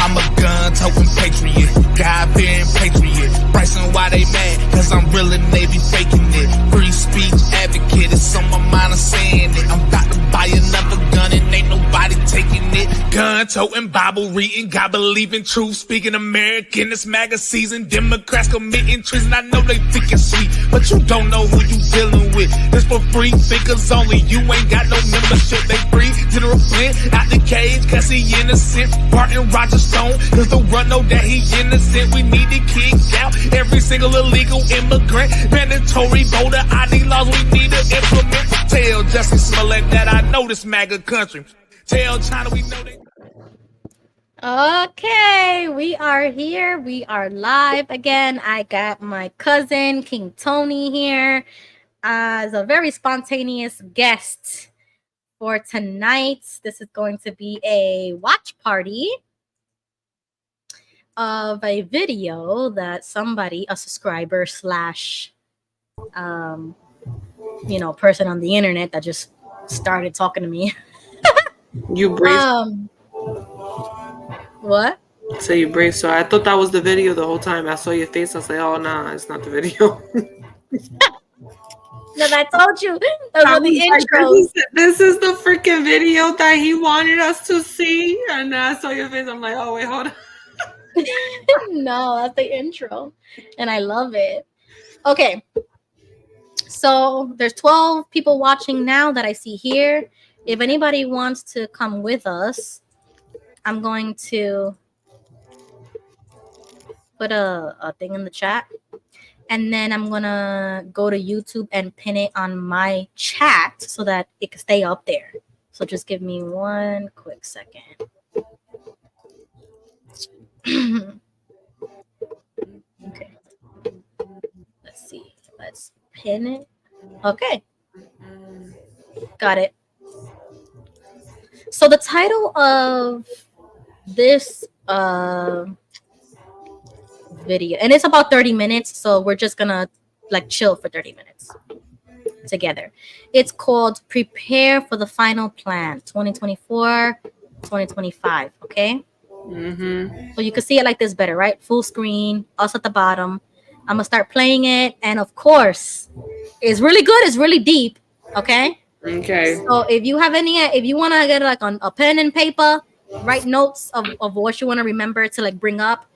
I'm a gun-toting patriot, God-fearing patriot. Bryson, why they mad? Cause I'm real and they be faking it. Free speech advocate, it's on my mind, I'm saying it. I'm about to buy another gun and ain't nobody taking it. Gun-toting, Bible reading, God believing, truth speaking, American. This MAGA season, Democrats committing treason. I know they think it's sweet, but you don't know who you dealing with. This for free thinkers only. You ain't got no membership. They free General Flynn out the cage cause he innocent. Barton Roger Stone cause the run know that he innocent. We need to kick out every single illegal immigrant. Mandatory voter ID laws we need to implement. Tell Jussie Smollett that I know this MAGA country. Tell China we know that. Okay, we are here. We are live again. I got my cousin King Tony here as a very spontaneous guest for tonight. This is going to be a watch party of a video that somebody, a subscriber slash person on the internet that just started talking to me. You brave. What? So you brave. So I thought that was the video the whole time. I saw your face. I was like, oh, nah, it's not the video. Because I told you those were the intros. This is the freaking video that he wanted us to see. And I saw your face. I'm like, oh, wait, hold on. No, that's the intro. And I love it. Okay. So there's 12 people watching now that I see here. If anybody wants to come with us, I'm going to put a thing in the chat. And then I'm going to go to YouTube and pin it on my chat so that it can stay up there. So just give me one quick second. Okay. Let's see. Let's pin it. Okay. Got it. So the title of this video, and it's about 30 minutes, so we're just gonna chill for 30 minutes together. It's called Prepare for the Final Plan 2024-2025. Okay. So you can see it like this better, right? Full screen, us at the bottom. I'm gonna start playing it, and of course it's really good, it's really deep. Okay. So if you want to get on a pen and paper, write notes of what you want to remember to bring up,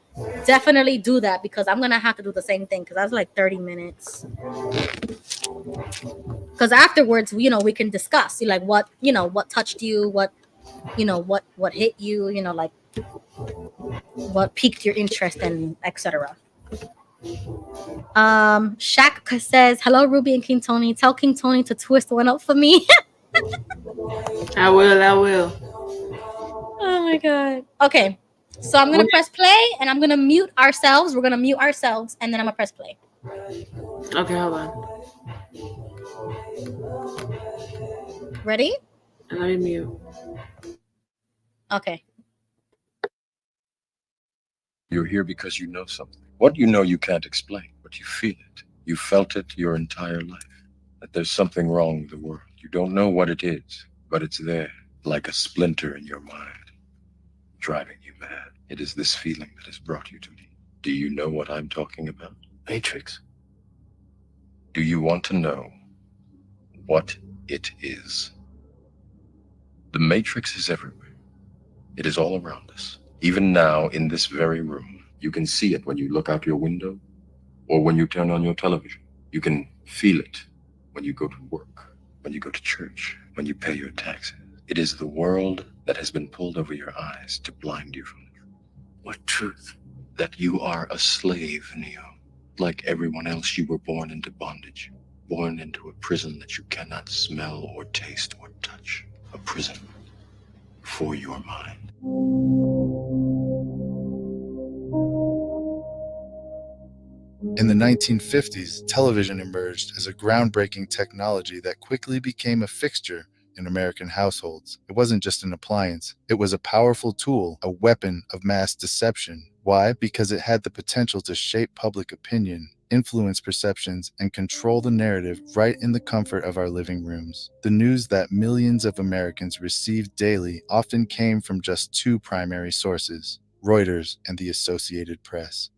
definitely do that, because I'm gonna have to do the same thing, because that's 30 minutes. Because afterwards, we can discuss what touched you, what hit you, what piqued your interest, and etc. Shaq says, hello Ruby and King Tony, tell King Tony to twist one up for me. I will. Oh my god. Okay, so I'm gonna press play and I'm gonna mute ourselves. We're gonna mute ourselves and then I'm gonna press play. Okay, hold on. Ready? Let me mute. Okay. You're here because you know something. What you know you can't explain, but you feel it. You felt it your entire life. That there's something wrong with the world. You don't know what it is, but it's there, like a splinter in your mind, driving you mad. It is this feeling that has brought you to me. Do you know what I'm talking about? Matrix. Do you want to know what it is? The Matrix is everywhere. It is all around us. Even now, in this very room. You can see it when you look out your window or when you turn on your television. You can feel it when you go to work, when you go to church, when you pay your taxes. It is the world that has been pulled over your eyes to blind you from the truth. What truth? That you are a slave, Neo. Like everyone else, you were born into bondage, born into a prison that you cannot smell or taste or touch. A prison for your mind. In the 1950s, television emerged as a groundbreaking technology that quickly became a fixture in American households. It wasn't just an appliance. It was a powerful tool, a weapon of mass deception. Why? Because it had the potential to shape public opinion, influence perceptions, and control the narrative right in the comfort of our living rooms. The news that millions of Americans received daily often came from just two primary sources: Reuters, and the Associated Press.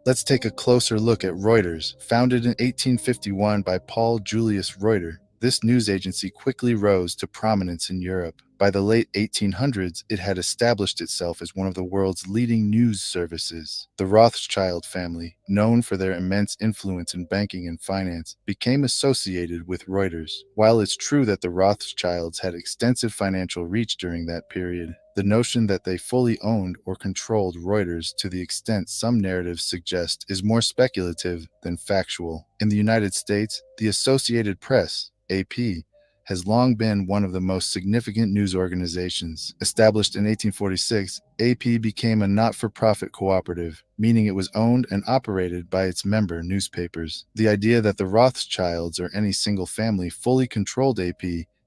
Let's take a closer look at Reuters. Founded in 1851 by Paul Julius Reuter, this news agency quickly rose to prominence in Europe. By the late 1800s, it had established itself as one of the world's leading news services. The Rothschild family, known for their immense influence in banking and finance, became associated with Reuters. While it's true that the Rothschilds had extensive financial reach during that period, the notion that they fully owned or controlled Reuters to the extent some narratives suggest is more speculative than factual. In the United States, the Associated Press, AP, has long been one of the most significant news organizations. Established in 1846, AP became a not-for-profit cooperative, meaning it was owned and operated by its member newspapers. The idea that the Rothschilds or any single family fully controlled AP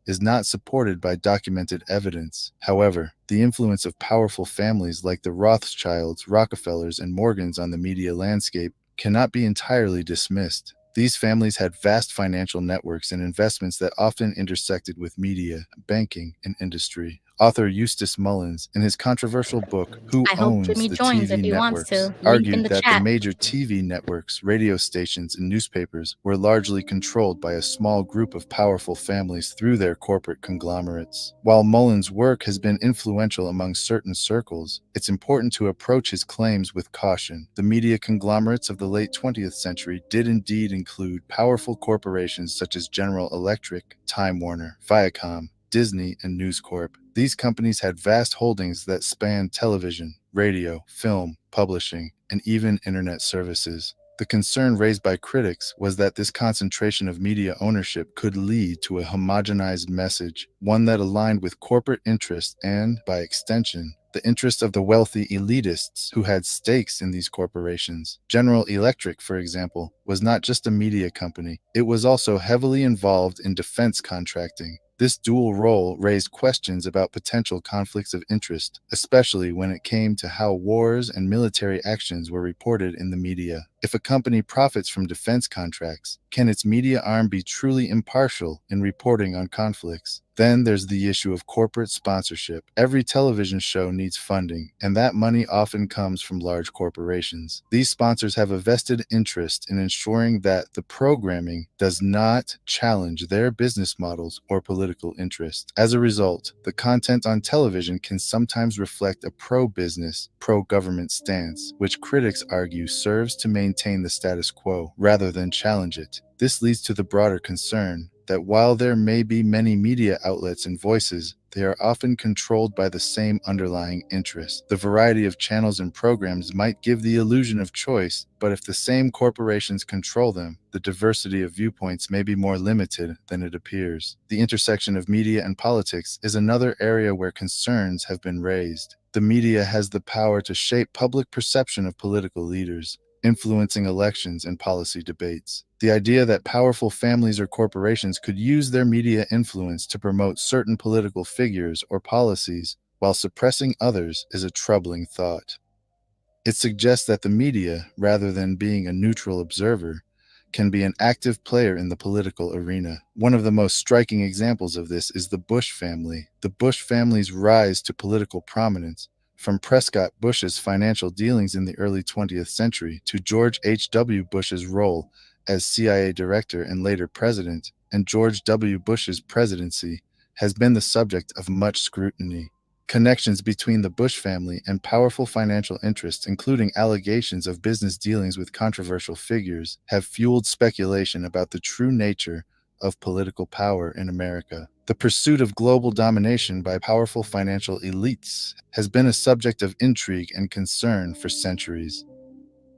is not supported by documented evidence. However, the influence of powerful families like the Rothschilds, Rockefellers, and Morgans on the media landscape cannot be entirely dismissed. These families had vast financial networks and investments that often intersected with media, banking, and industry. Author Eustace Mullins, in his controversial book, Who I hope Owns Jimmy the joins TV if he wants Networks?, to. Link in argued the that the chat. major TV networks, radio stations, and newspapers were largely controlled by a small group of powerful families through their corporate conglomerates. While Mullins' work has been influential among certain circles, it's important to approach his claims with caution. The media conglomerates of the late 20th century did indeed include powerful corporations such as General Electric, Time Warner, Viacom, Disney, and News Corp. These companies had vast holdings that spanned television, radio, film, publishing, and even internet services. The concern raised by critics was that this concentration of media ownership could lead to a homogenized message, one that aligned with corporate interests and, by extension, the interests of the wealthy elitists who had stakes in these corporations. General Electric, for example, was not just a media company. It was also heavily involved in defense contracting. This dual role raised questions about potential conflicts of interest, especially when it came to how wars and military actions were reported in the media. If a company profits from defense contracts, can its media arm be truly impartial in reporting on conflicts? Then there's the issue of corporate sponsorship. Every television show needs funding, and that money often comes from large corporations. These sponsors have a vested interest in ensuring that the programming does not challenge their business models or political interests. As a result, the content on television can sometimes reflect a pro-business, pro-government stance, which critics argue serves to maintain the status quo rather than challenge it. This leads to the broader concern that while there may be many media outlets and voices, they are often controlled by the same underlying interests. The variety of channels and programs might give the illusion of choice, but if the same corporations control them, the diversity of viewpoints may be more limited than it appears. The intersection of media and politics is another area where concerns have been raised. The media has the power to shape public perception of political leaders, influencing elections and policy debates. The idea that powerful families or corporations could use their media influence to promote certain political figures or policies while suppressing others is a troubling thought. It suggests that the media, rather than being a neutral observer, can be an active player in the political arena. One of the most striking examples of this is the Bush family. The Bush family's rise to political prominence, from Prescott Bush's financial dealings in the early 20th century to George H.W. Bush's role as CIA director and later president, and George W. Bush's presidency, has been the subject of much scrutiny. Connections between the Bush family and powerful financial interests, including allegations of business dealings with controversial figures, have fueled speculation about the true nature of political power in America. The pursuit of global domination by powerful financial elites has been a subject of intrigue and concern for centuries.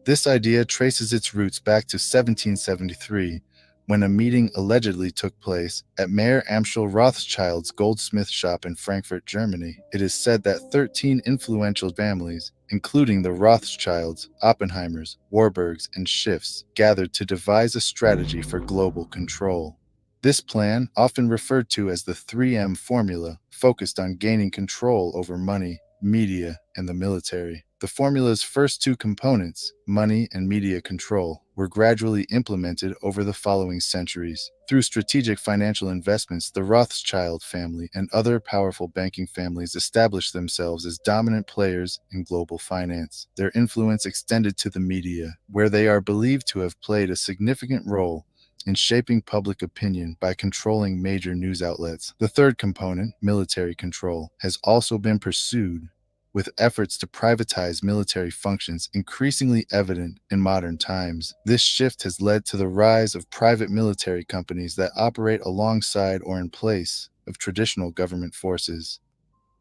This idea traces its roots back to 1773, when a meeting allegedly took place at Mayer Amschel Rothschild's goldsmith shop in Frankfurt, Germany. It is said that 13 influential families, including the Rothschilds, Oppenheimers, Warburgs, and Schiffs, gathered to devise a strategy for global control. This plan, often referred to as the 3M formula, focused on gaining control over money, media, and the military. The formula's first two components, money and media control, were gradually implemented over the following centuries. Through strategic financial investments, the Rothschild family and other powerful banking families established themselves as dominant players in global finance. Their influence extended to the media, where they are believed to have played a significant role in shaping public opinion by controlling major news outlets. The third component, military control, has also been pursued, with efforts to privatize military functions increasingly evident in modern times. This shift has led to the rise of private military companies that operate alongside or in place of traditional government forces.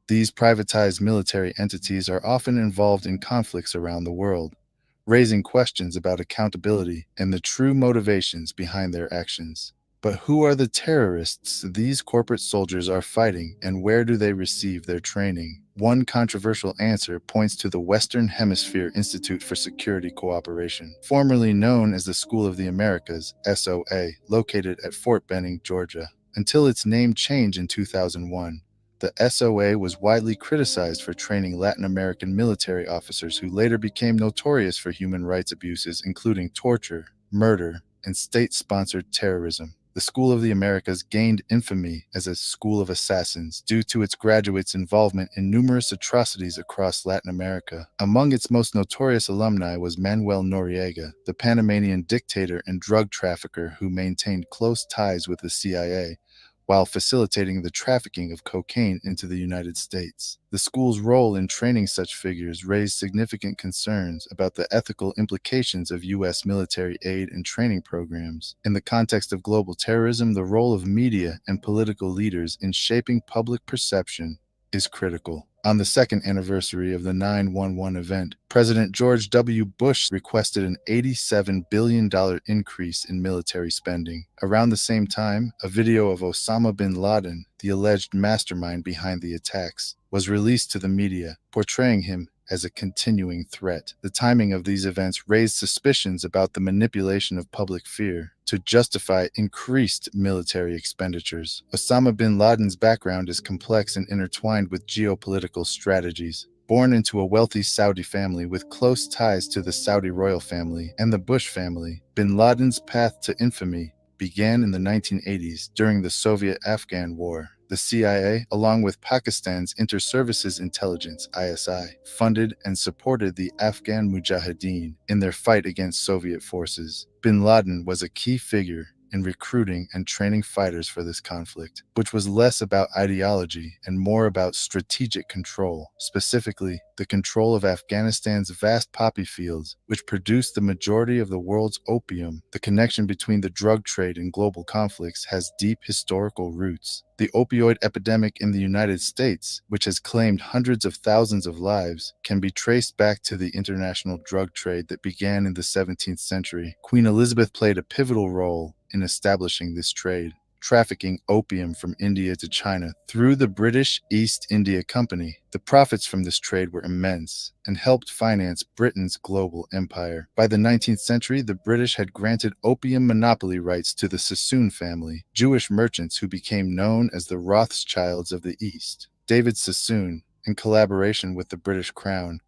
These privatized military entities are often involved in conflicts around the world, raising questions about accountability and the true motivations behind their actions. But who are the terrorists these corporate soldiers are fighting, and where do they receive their training? One controversial answer points to the Western Hemisphere Institute for Security Cooperation, formerly known as the School of the Americas, SOA, located at Fort Benning, Georgia. Until its name change in 2001, the SOA was widely criticized for training Latin American military officers who later became notorious for human rights abuses, including torture, murder, and state-sponsored terrorism. The School of the Americas gained infamy as a school of assassins due to its graduates' involvement in numerous atrocities across Latin America. Among its most notorious alumni was Manuel Noriega, the Panamanian dictator and drug trafficker who maintained close ties with the CIA, while facilitating the trafficking of cocaine into the United States. The school's role in training such figures raised significant concerns about the ethical implications of U.S. military aid and training programs. In the context of global terrorism, the role of media and political leaders in shaping public perception is critical. On the second anniversary of the 9/11 event, President George W. Bush requested an $87 billion increase in military spending. Around the same time, a video of Osama bin Laden, the alleged mastermind behind the attacks, was released to the media, portraying him as a continuing threat. The timing of these events raised suspicions about the manipulation of public fear to justify increased military expenditures. Osama bin Laden's background is complex and intertwined with geopolitical strategies. Born into a wealthy Saudi family with close ties to the Saudi royal family and the Bush family, bin Laden's path to infamy began in the 1980s during the Soviet-Afghan War. The CIA, along with Pakistan's Inter-Services Intelligence (ISI), funded and supported the Afghan Mujahideen in their fight against Soviet forces. Bin Laden was a key figure in recruiting and training fighters for this conflict, which was less about ideology and more about strategic control, specifically the control of Afghanistan's vast poppy fields, which produced the majority of the world's opium. The connection between the drug trade and global conflicts has deep historical roots. The opioid epidemic in the United States, which has claimed hundreds of thousands of lives, can be traced back to the international drug trade that began in the 17th century. Queen Elizabeth played a pivotal role in establishing this trade, trafficking opium from India to China through the British East India Company. The profits from this trade were immense and helped finance Britain's global empire. By the 19th century, the British had granted opium monopoly rights to the Sassoon family, Jewish merchants who became known as the Rothschilds of the East. David Sassoon, in collaboration with the British Crown,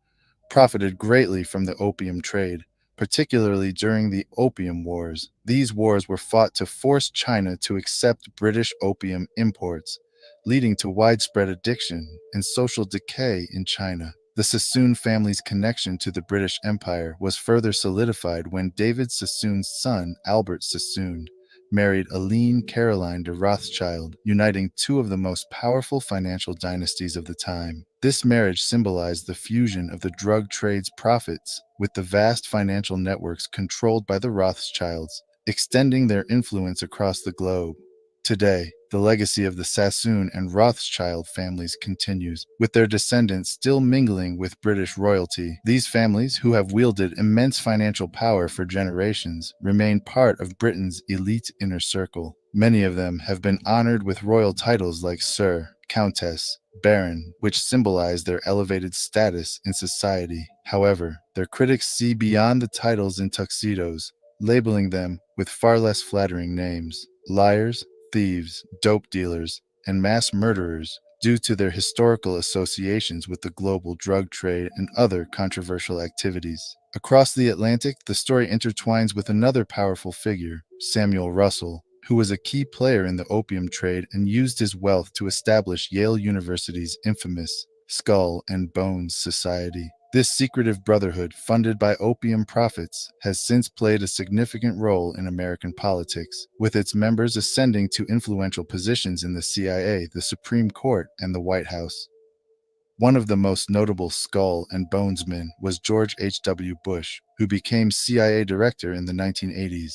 profited greatly from the opium trade, particularly during the Opium Wars. These wars were fought to force China to accept British opium imports, leading to widespread addiction and social decay in China. The Sassoon family's connection to the British Empire was further solidified when David Sassoon's son, Albert Sassoon, married Aline Caroline de Rothschild, uniting two of the most powerful financial dynasties of the time. This marriage symbolized the fusion of the drug trade's profits with the vast financial networks controlled by the Rothschilds, extending their influence across the globe. Today, the legacy of the Sassoon and Rothschild families continues, with their descendants still mingling with British royalty. These families, who have wielded immense financial power for generations, remain part of Britain's elite inner circle. Many of them have been honored with royal titles like Sir, Countess, Baron, which symbolize their elevated status in society. However, their critics see beyond the titles and tuxedos, labeling them with far less flattering names: liars, thieves, dope dealers, and mass murderers due to their historical associations with the global drug trade and other controversial activities. Across the Atlantic, the story intertwines with another powerful figure, Samuel Russell, who was a key player in the opium trade and used his wealth to establish Yale University's infamous Skull and Bones Society. This secretive brotherhood, funded by opium profits, has since played a significant role in American politics, with its members ascending to influential positions in the CIA, the Supreme Court, and the White House. One of the most notable Skull and Bones men was George H.W. Bush, who became CIA director in the 1980s.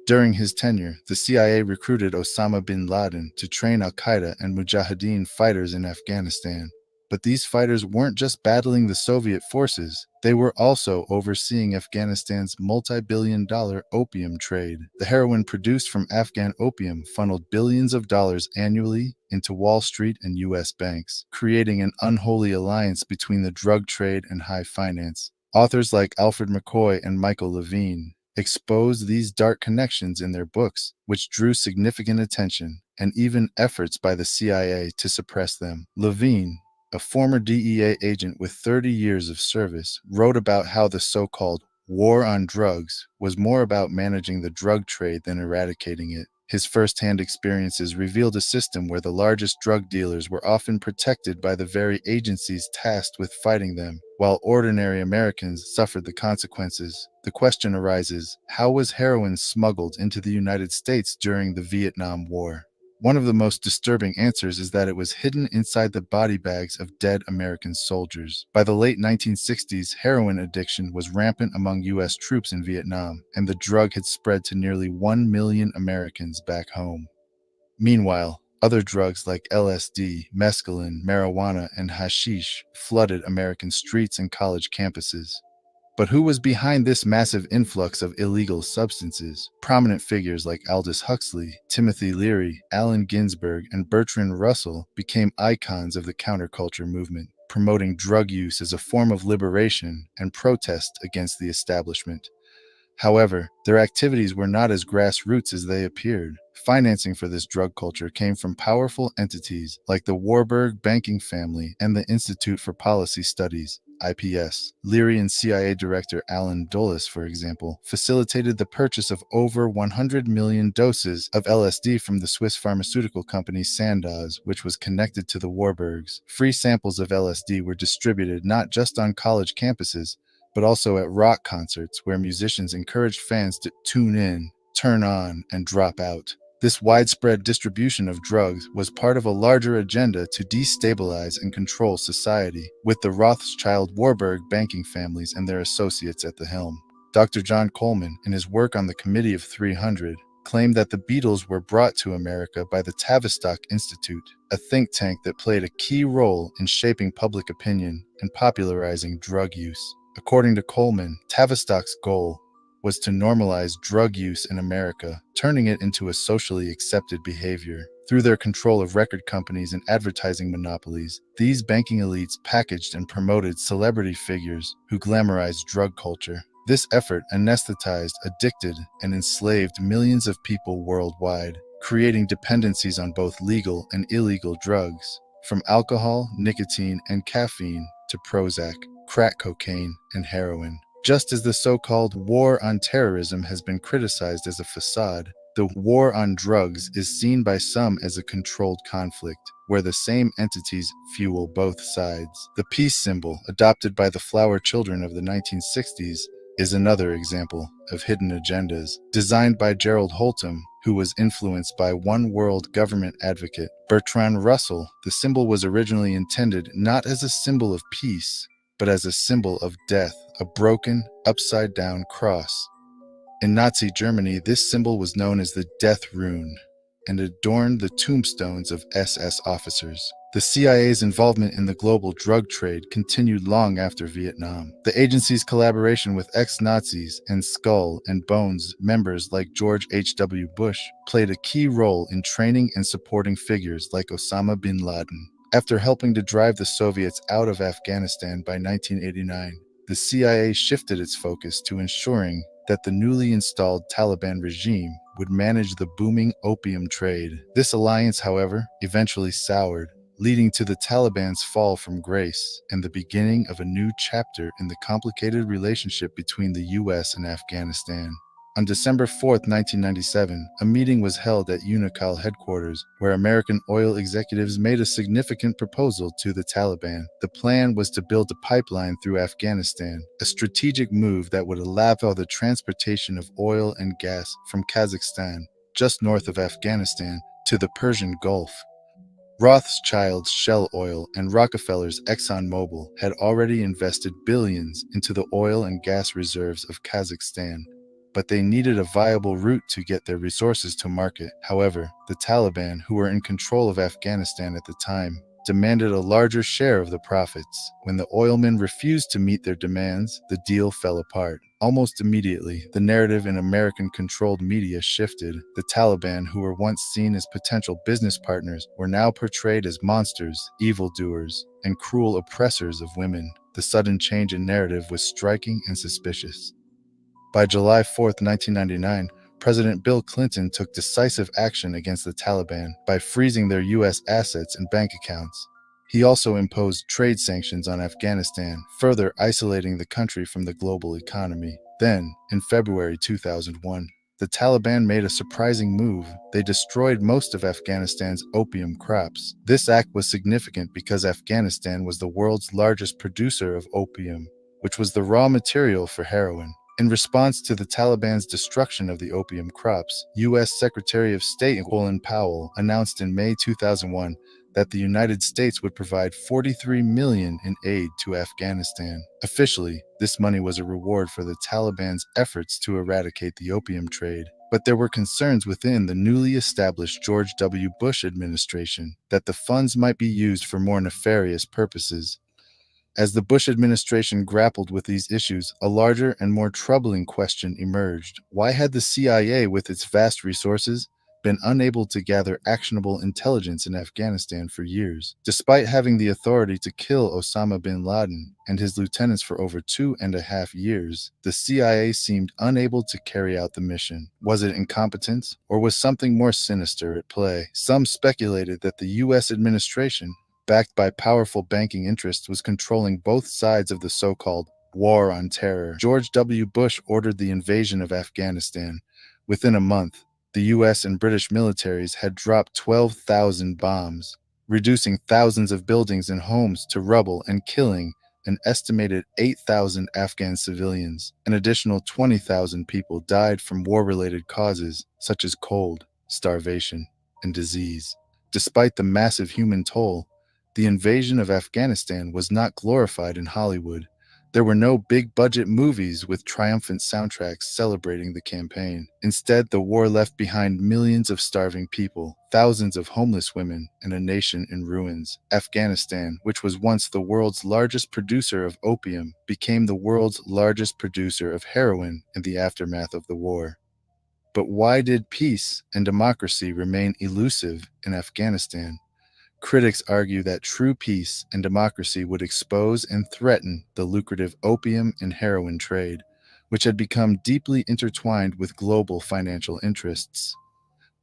During his tenure, the CIA recruited Osama bin Laden to train al-Qaeda and Mujahideen fighters in Afghanistan. But these fighters weren't just battling the Soviet forces, they were also overseeing Afghanistan's multi-billion-dollar opium trade. The heroin produced from Afghan opium funneled billions of dollars annually into Wall Street and U.S. banks, creating an unholy alliance between the drug trade and high finance. Authors like Alfred McCoy and Michael Levine exposed these dark connections in their books, which drew significant attention and even efforts by the CIA to suppress them. Levine, a former DEA agent with 30 years of service, wrote about how the so-called war on drugs was more about managing the drug trade than eradicating it. His first-hand experiences revealed a system where the largest drug dealers were often protected by the very agencies tasked with fighting them, while ordinary Americans suffered the consequences. The question arises, how was heroin smuggled into the United States during the Vietnam War? One of the most disturbing answers is that it was hidden inside the body bags of dead American soldiers. By the late 1960s, heroin addiction was rampant among U.S. troops in Vietnam, and the drug had spread to nearly 1 million Americans back home. Meanwhile, other drugs like LSD, mescaline, marijuana, and hashish flooded American streets and college campuses. But who was behind this massive influx of illegal substances? Prominent figures like Aldous Huxley, Timothy Leary, Allen Ginsberg, and Bertrand Russell became icons of the counterculture movement, promoting drug use as a form of liberation and protest against the establishment. However, their activities were not as grassroots as they appeared. Financing for this drug culture came from powerful entities like the Warburg banking family and the Institute for Policy Studies, IPS. Leary and CIA Director Alan Dulles, for example, facilitated the purchase of over 100 million doses of LSD from the Swiss pharmaceutical company Sandoz, which was connected to the Warburgs. Free samples of LSD were distributed not just on college campuses, but also at rock concerts where musicians encouraged fans to tune in, turn on, and drop out. This widespread distribution of drugs was part of a larger agenda to destabilize and control society, with the Rothschild-Warburg banking families and their associates at the helm. Dr. John Coleman, in his work on the Committee of 300, claimed that the Beatles were brought to America by the Tavistock Institute, a think tank that played a key role in shaping public opinion and popularizing drug use. According to Coleman, Tavistock's goal was to normalize drug use in America, turning it into a socially accepted behavior. Through their control of record companies and advertising monopolies, these banking elites packaged and promoted celebrity figures who glamorized drug culture. This effort anesthetized, addicted, and enslaved millions of people worldwide, creating dependencies on both legal and illegal drugs, from alcohol, nicotine, and caffeine to Prozac, crack cocaine, and heroin. Just as the so-called war on terrorism has been criticized as a facade, the war on drugs is seen by some as a controlled conflict, where the same entities fuel both sides. The peace symbol, adopted by the flower children of the 1960s, is another example of hidden agendas. Designed by Gerald Holtom, who was influenced by One World government advocate Bertrand Russell, the symbol was originally intended not as a symbol of peace, but as a symbol of death, a broken, upside-down cross. In Nazi Germany, this symbol was known as the Death Rune and adorned the tombstones of SS officers. The CIA's involvement in the global drug trade continued long after Vietnam. The agency's collaboration with ex-Nazis and Skull and Bones members like George H.W. Bush played a key role in training and supporting figures like Osama bin Laden. After helping to drive the Soviets out of Afghanistan by 1989, the CIA shifted its focus to ensuring that the newly installed Taliban regime would manage the booming opium trade. This alliance, however, eventually soured, leading to the Taliban's fall from grace and the beginning of a new chapter in the complicated relationship between the US and Afghanistan. On December 4, 1997, a meeting was held at UNICAL headquarters where American oil executives made a significant proposal to the Taliban. The plan was to build a pipeline through Afghanistan, a strategic move that would allow the transportation of oil and gas from Kazakhstan, just north of Afghanistan, to the Persian Gulf. Rothschild's Shell Oil and Rockefeller's ExxonMobil had already invested billions into the oil and gas reserves of Kazakhstan, but they needed a viable route to get their resources to market. However, the Taliban, who were in control of Afghanistan at the time, demanded a larger share of the profits. When the oilmen refused to meet their demands, the deal fell apart. Almost immediately, the narrative in American-controlled media shifted. The Taliban, who were once seen as potential business partners, were now portrayed as monsters, evildoers, and cruel oppressors of women. The sudden change in narrative was striking and suspicious. By July 4, 1999, President Bill Clinton took decisive action against the Taliban by freezing their U.S. assets and bank accounts. He also imposed trade sanctions on Afghanistan, further isolating the country from the global economy. Then, in February 2001, the Taliban made a surprising move. They destroyed most of Afghanistan's opium crops. This act was significant because Afghanistan was the world's largest producer of opium, which was the raw material for heroin. In response to the Taliban's destruction of the opium crops, U.S. Secretary of State Colin Powell announced in May 2001 that the United States would provide $43 million in aid to Afghanistan. Officially, this money was a reward for the Taliban's efforts to eradicate the opium trade. But there were concerns within the newly established George W. Bush administration that the funds might be used for more nefarious purposes. As the Bush administration grappled with these issues, a larger and more troubling question emerged. Why had the CIA, with its vast resources, been unable to gather actionable intelligence in Afghanistan for years? Despite having the authority to kill Osama bin Laden and his lieutenants for over 2.5 years, the CIA seemed unable to carry out the mission. Was it incompetence, or was something more sinister at play? Some speculated that the U.S. administration, backed by powerful banking interests, was controlling both sides of the so-called war on terror. George W. Bush ordered the invasion of Afghanistan. Within a month, the U.S. and British militaries had dropped 12,000 bombs, reducing thousands of buildings and homes to rubble and killing an estimated 8,000 Afghan civilians. An additional 20,000 people died from war-related causes such as cold, starvation, and disease. Despite the massive human toll, the invasion of Afghanistan was not glorified in Hollywood. There were no big-budget movies with triumphant soundtracks celebrating the campaign. Instead, the war left behind millions of starving people, thousands of homeless women, and a nation in ruins. Afghanistan, which was once the world's largest producer of opium, became the world's largest producer of heroin in the aftermath of the war. But why did peace and democracy remain elusive in Afghanistan? Critics argue that true peace and democracy would expose and threaten the lucrative opium and heroin trade, which had become deeply intertwined with global financial interests.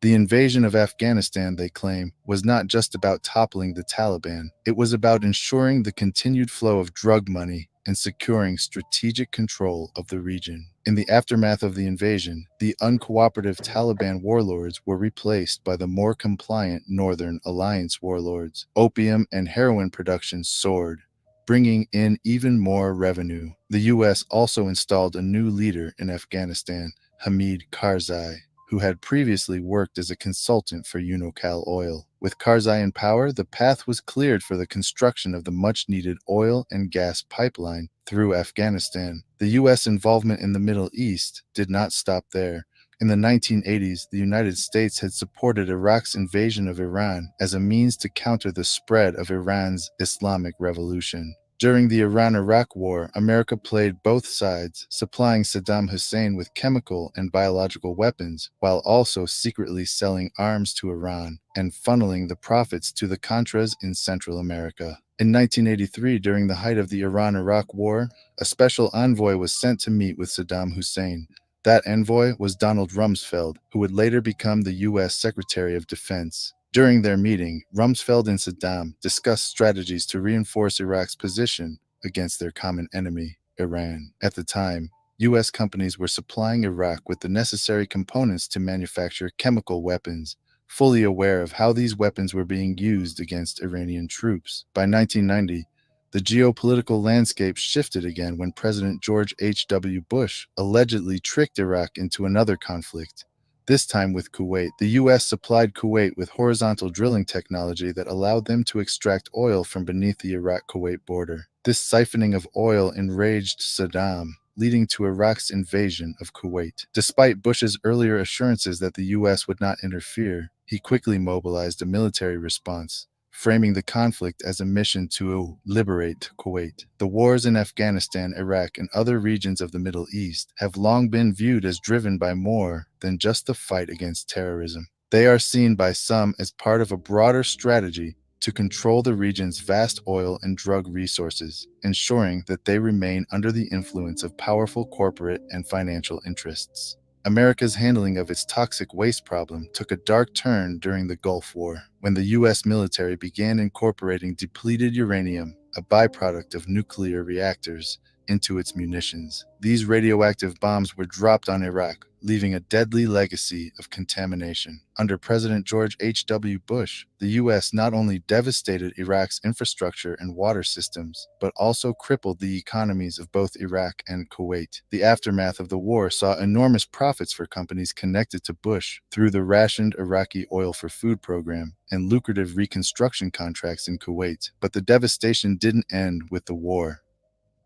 The invasion of Afghanistan, they claim, was not just about toppling the Taliban. It was about ensuring the continued flow of drug money and securing strategic control of the region. In the aftermath of the invasion, the uncooperative Taliban warlords were replaced by the more compliant Northern Alliance warlords. Opium and heroin production soared, bringing in even more revenue. The U.S. also installed a new leader in Afghanistan, Hamid Karzai, who had previously worked as a consultant for UNICAL Oil. With Karzai in power, the path was cleared for the construction of the much-needed oil and gas pipeline through Afghanistan. The U.S. involvement in the Middle East did not stop there. In the 1980s, the United States had supported Iraq's invasion of Iran as a means to counter the spread of Iran's Islamic Revolution. During the Iran-Iraq War, America played both sides, supplying Saddam Hussein with chemical and biological weapons, while also secretly selling arms to Iran and funneling the profits to the Contras in Central America. In 1983, during the height of the Iran-Iraq War, a special envoy was sent to meet with Saddam Hussein. That envoy was Donald Rumsfeld, who would later become the U.S. Secretary of Defense. During their meeting, Rumsfeld and Saddam discussed strategies to reinforce Iraq's position against their common enemy, Iran. At the time, U.S. companies were supplying Iraq with the necessary components to manufacture chemical weapons, fully aware of how these weapons were being used against Iranian troops. By 1990, the geopolitical landscape shifted again when President George H.W. Bush allegedly tricked Iraq into another conflict. This time with Kuwait. The U.S. supplied Kuwait with horizontal drilling technology that allowed them to extract oil from beneath the Iraq-Kuwait border. This siphoning of oil enraged Saddam, leading to Iraq's invasion of Kuwait. Despite Bush's earlier assurances that the U.S. would not interfere, he quickly mobilized a military response, framing the conflict as a mission to liberate Kuwait. The wars in Afghanistan, Iraq, and other regions of the Middle East have long been viewed as driven by more than just the fight against terrorism. They are seen by some as part of a broader strategy to control the region's vast oil and drug resources, ensuring that they remain under the influence of powerful corporate and financial interests. America's handling of its toxic waste problem took a dark turn during the Gulf War, when the U.S. military began incorporating depleted uranium, a byproduct of nuclear reactors, into its munitions. These radioactive bombs were dropped on Iraq, leaving a deadly legacy of contamination. Under President George H.W. Bush, the U.S. not only devastated Iraq's infrastructure and water systems, but also crippled the economies of both Iraq and Kuwait. The aftermath of the war saw enormous profits for companies connected to Bush through the rationed Iraqi Oil for Food program and lucrative reconstruction contracts in Kuwait. But the devastation didn't end with the war.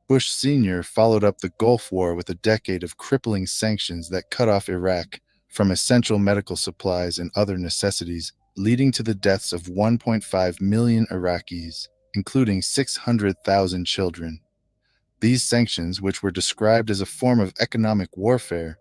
Bush Sr. followed up the Gulf War with a decade of crippling sanctions that cut off Iraq from essential medical supplies and other necessities, leading to the deaths of 1.5 million Iraqis, including 600,000 children. These sanctions, which were described as a form of economic warfare,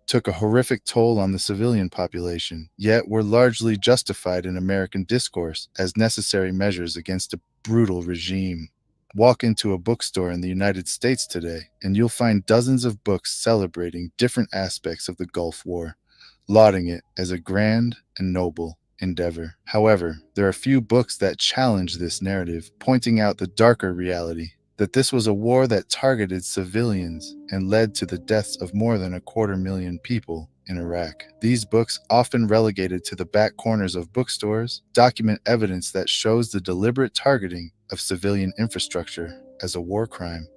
took a horrific toll on the civilian population, yet were largely justified in American discourse as necessary measures against a brutal regime. Walk into a bookstore in the United States today, and you'll find dozens of books celebrating different aspects of the Gulf War, lauding it as a grand and noble endeavor. However, there are few books that challenge this narrative, pointing out the darker reality that this was a war that targeted civilians and led to the deaths of more than 250,000 people in Iraq. These books, often relegated to the back corners of bookstores, document evidence that shows the deliberate targeting of civilian infrastructure as a war crime.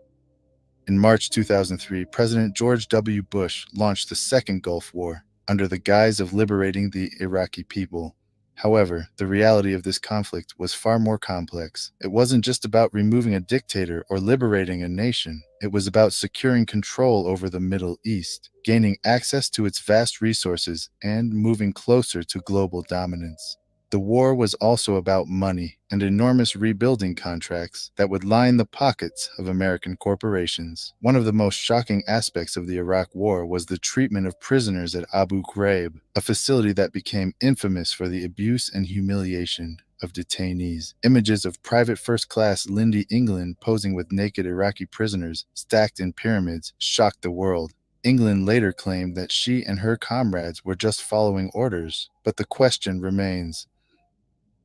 In March 2003, President George W. Bush launched the Second Gulf War under the guise of liberating the Iraqi people. However, the reality of this conflict was far more complex. It wasn't just about removing a dictator or liberating a nation. It was about securing control over the Middle East, gaining access to its vast resources, and moving closer to global dominance. The war was also about money and enormous rebuilding contracts that would line the pockets of American corporations. One of the most shocking aspects of the Iraq War was the treatment of prisoners at Abu Ghraib, a facility that became infamous for the abuse and humiliation of detainees. Images of Private First Class Lindy England posing with naked Iraqi prisoners stacked in pyramids shocked the world. England later claimed that she and her comrades were just following orders, but the question remains: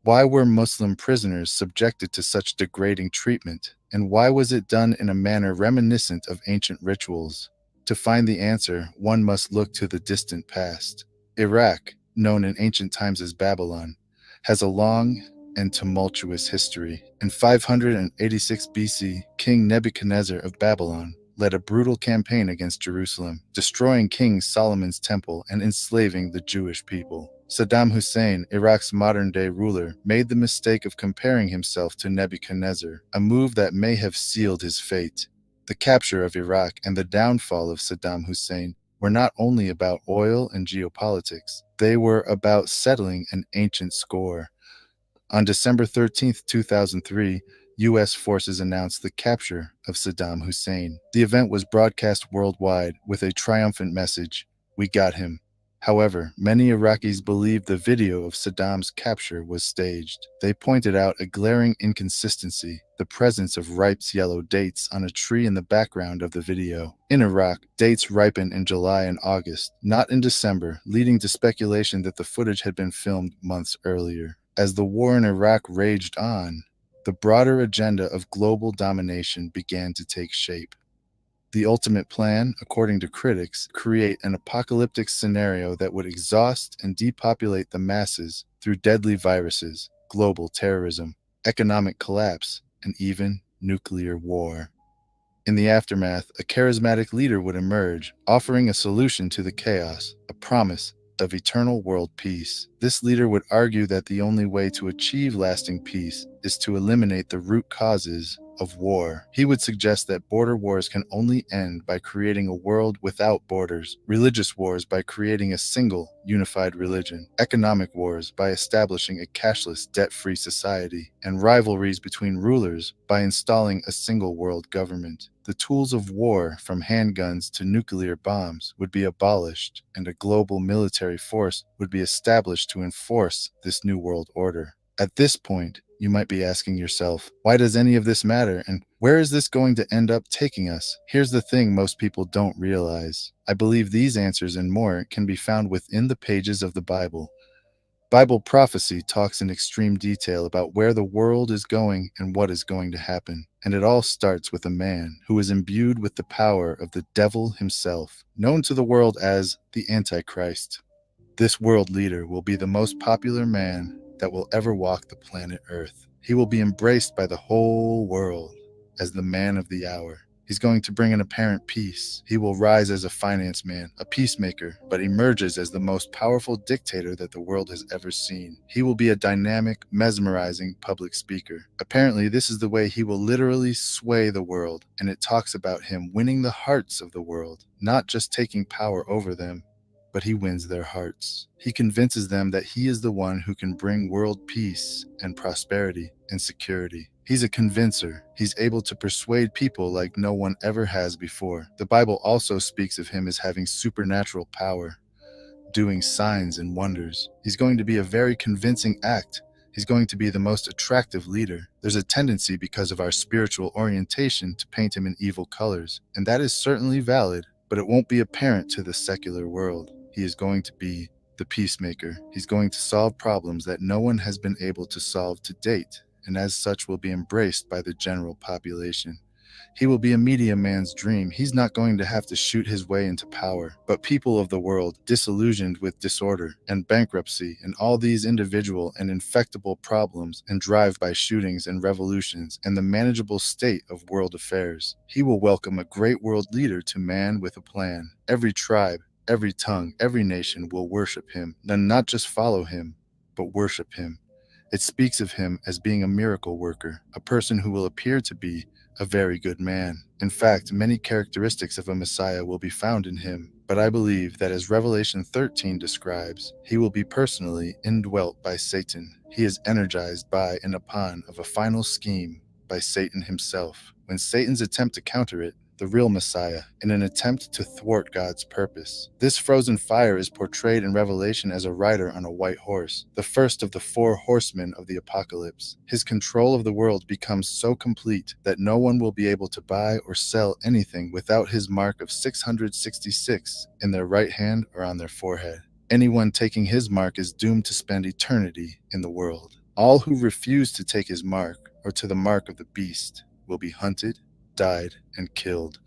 why were Muslim prisoners subjected to such degrading treatment, and why was it done in a manner reminiscent of ancient rituals? To find the answer, one must look to the distant past. Iraq, known in ancient times as Babylon, has a long and tumultuous history. In 586 BC, King Nebuchadnezzar of Babylon led a brutal campaign against Jerusalem, destroying King Solomon's temple and enslaving the Jewish people. Saddam Hussein, Iraq's modern-day ruler, made the mistake of comparing himself to Nebuchadnezzar, a move that may have sealed his fate. The capture of Iraq and the downfall of Saddam Hussein were not only about oil and geopolitics, they were about settling an ancient score. On December 13, 2003, U.S. forces announced the capture of Saddam Hussein. The event was broadcast worldwide with a triumphant message: "We got him. However, many Iraqis believed the video of Saddam's capture was staged. They pointed out a glaring inconsistency: the presence of ripe yellow dates on a tree in the background of the video. In Iraq, dates ripen in July and August, not in December, leading to speculation that the footage had been filmed months earlier. As the war in Iraq raged on, the broader agenda of global domination began to take shape. The ultimate plan, according to critics, create an apocalyptic scenario that would exhaust and depopulate the masses through deadly viruses, global terrorism, economic collapse, and even nuclear war. In the aftermath, a charismatic leader would emerge, offering a solution to the chaos, a promise of eternal world peace. This leader would argue that the only way to achieve lasting peace is to eliminate the root causes of war. He would suggest that border wars can only end by creating a world without borders, religious wars by creating a single, unified religion, economic wars by establishing a cashless, debt-free society, and rivalries between rulers by installing a single world government. The tools of war, from handguns to nuclear bombs, would be abolished, and a global military force would be established to enforce this new world order. At this point, you might be asking yourself, why does any of this matter, and where is this going to end up taking us? Here's the thing most people don't realize. I believe these answers and more can be found within the pages of the Bible. Bible prophecy talks in extreme detail about where the world is going and what is going to happen. And it all starts with a man who is imbued with the power of the devil himself, known to the world as the Antichrist. This world leader will be the most popular man that will ever walk the planet Earth. He will be embraced by the whole world as the man of the hour. He's going to bring an apparent peace. He will rise as a finance man, a peacemaker, but emerges as the most powerful dictator that the world has ever seen. He will be a dynamic, mesmerizing public speaker. Apparently, this is the way he will literally sway the world, and it talks about him winning the hearts of the world, not just taking power over them, but he wins their hearts. He convinces them that he is the one who can bring world peace and prosperity and security. He's a convincer. He's able to persuade people like no one ever has before. The Bible also speaks of him as having supernatural power, doing signs and wonders. He's going to be a very convincing act. He's going to be the most attractive leader. There's a tendency because of our spiritual orientation to paint him in evil colors, and that is certainly valid, but it won't be apparent to the secular world. He is going to be the peacemaker. He's going to solve problems that no one has been able to solve to date, and as such will be embraced by the general population. He will be a media man's dream. He's not going to have to shoot his way into power, but people of the world, disillusioned with disorder and bankruptcy and all these individual and infectable problems and drive-by shootings and revolutions and the manageable state of world affairs. He will welcome a great world leader to man with a plan. Every tribe, every tongue, every nation will worship him, and not just follow him, but worship him. It speaks of him as being a miracle worker, a person who will appear to be a very good man. In fact, many characteristics of a Messiah will be found in him, but I believe that as Revelation 13 describes, he will be personally indwelt by Satan. He is energized by and upon of a final scheme by Satan himself. When Satan's attempt to counter it, the real Messiah, in an attempt to thwart God's purpose. This frozen fire is portrayed in Revelation as a rider on a white horse, the first of the 4 horsemen of the apocalypse. His control of the world becomes so complete that no one will be able to buy or sell anything without his mark of 666 in their right hand or on their forehead. Anyone taking his mark is doomed to spend eternity in the world. All who refuse to take his mark, or to the mark of the beast, will be hunted, died, and killed.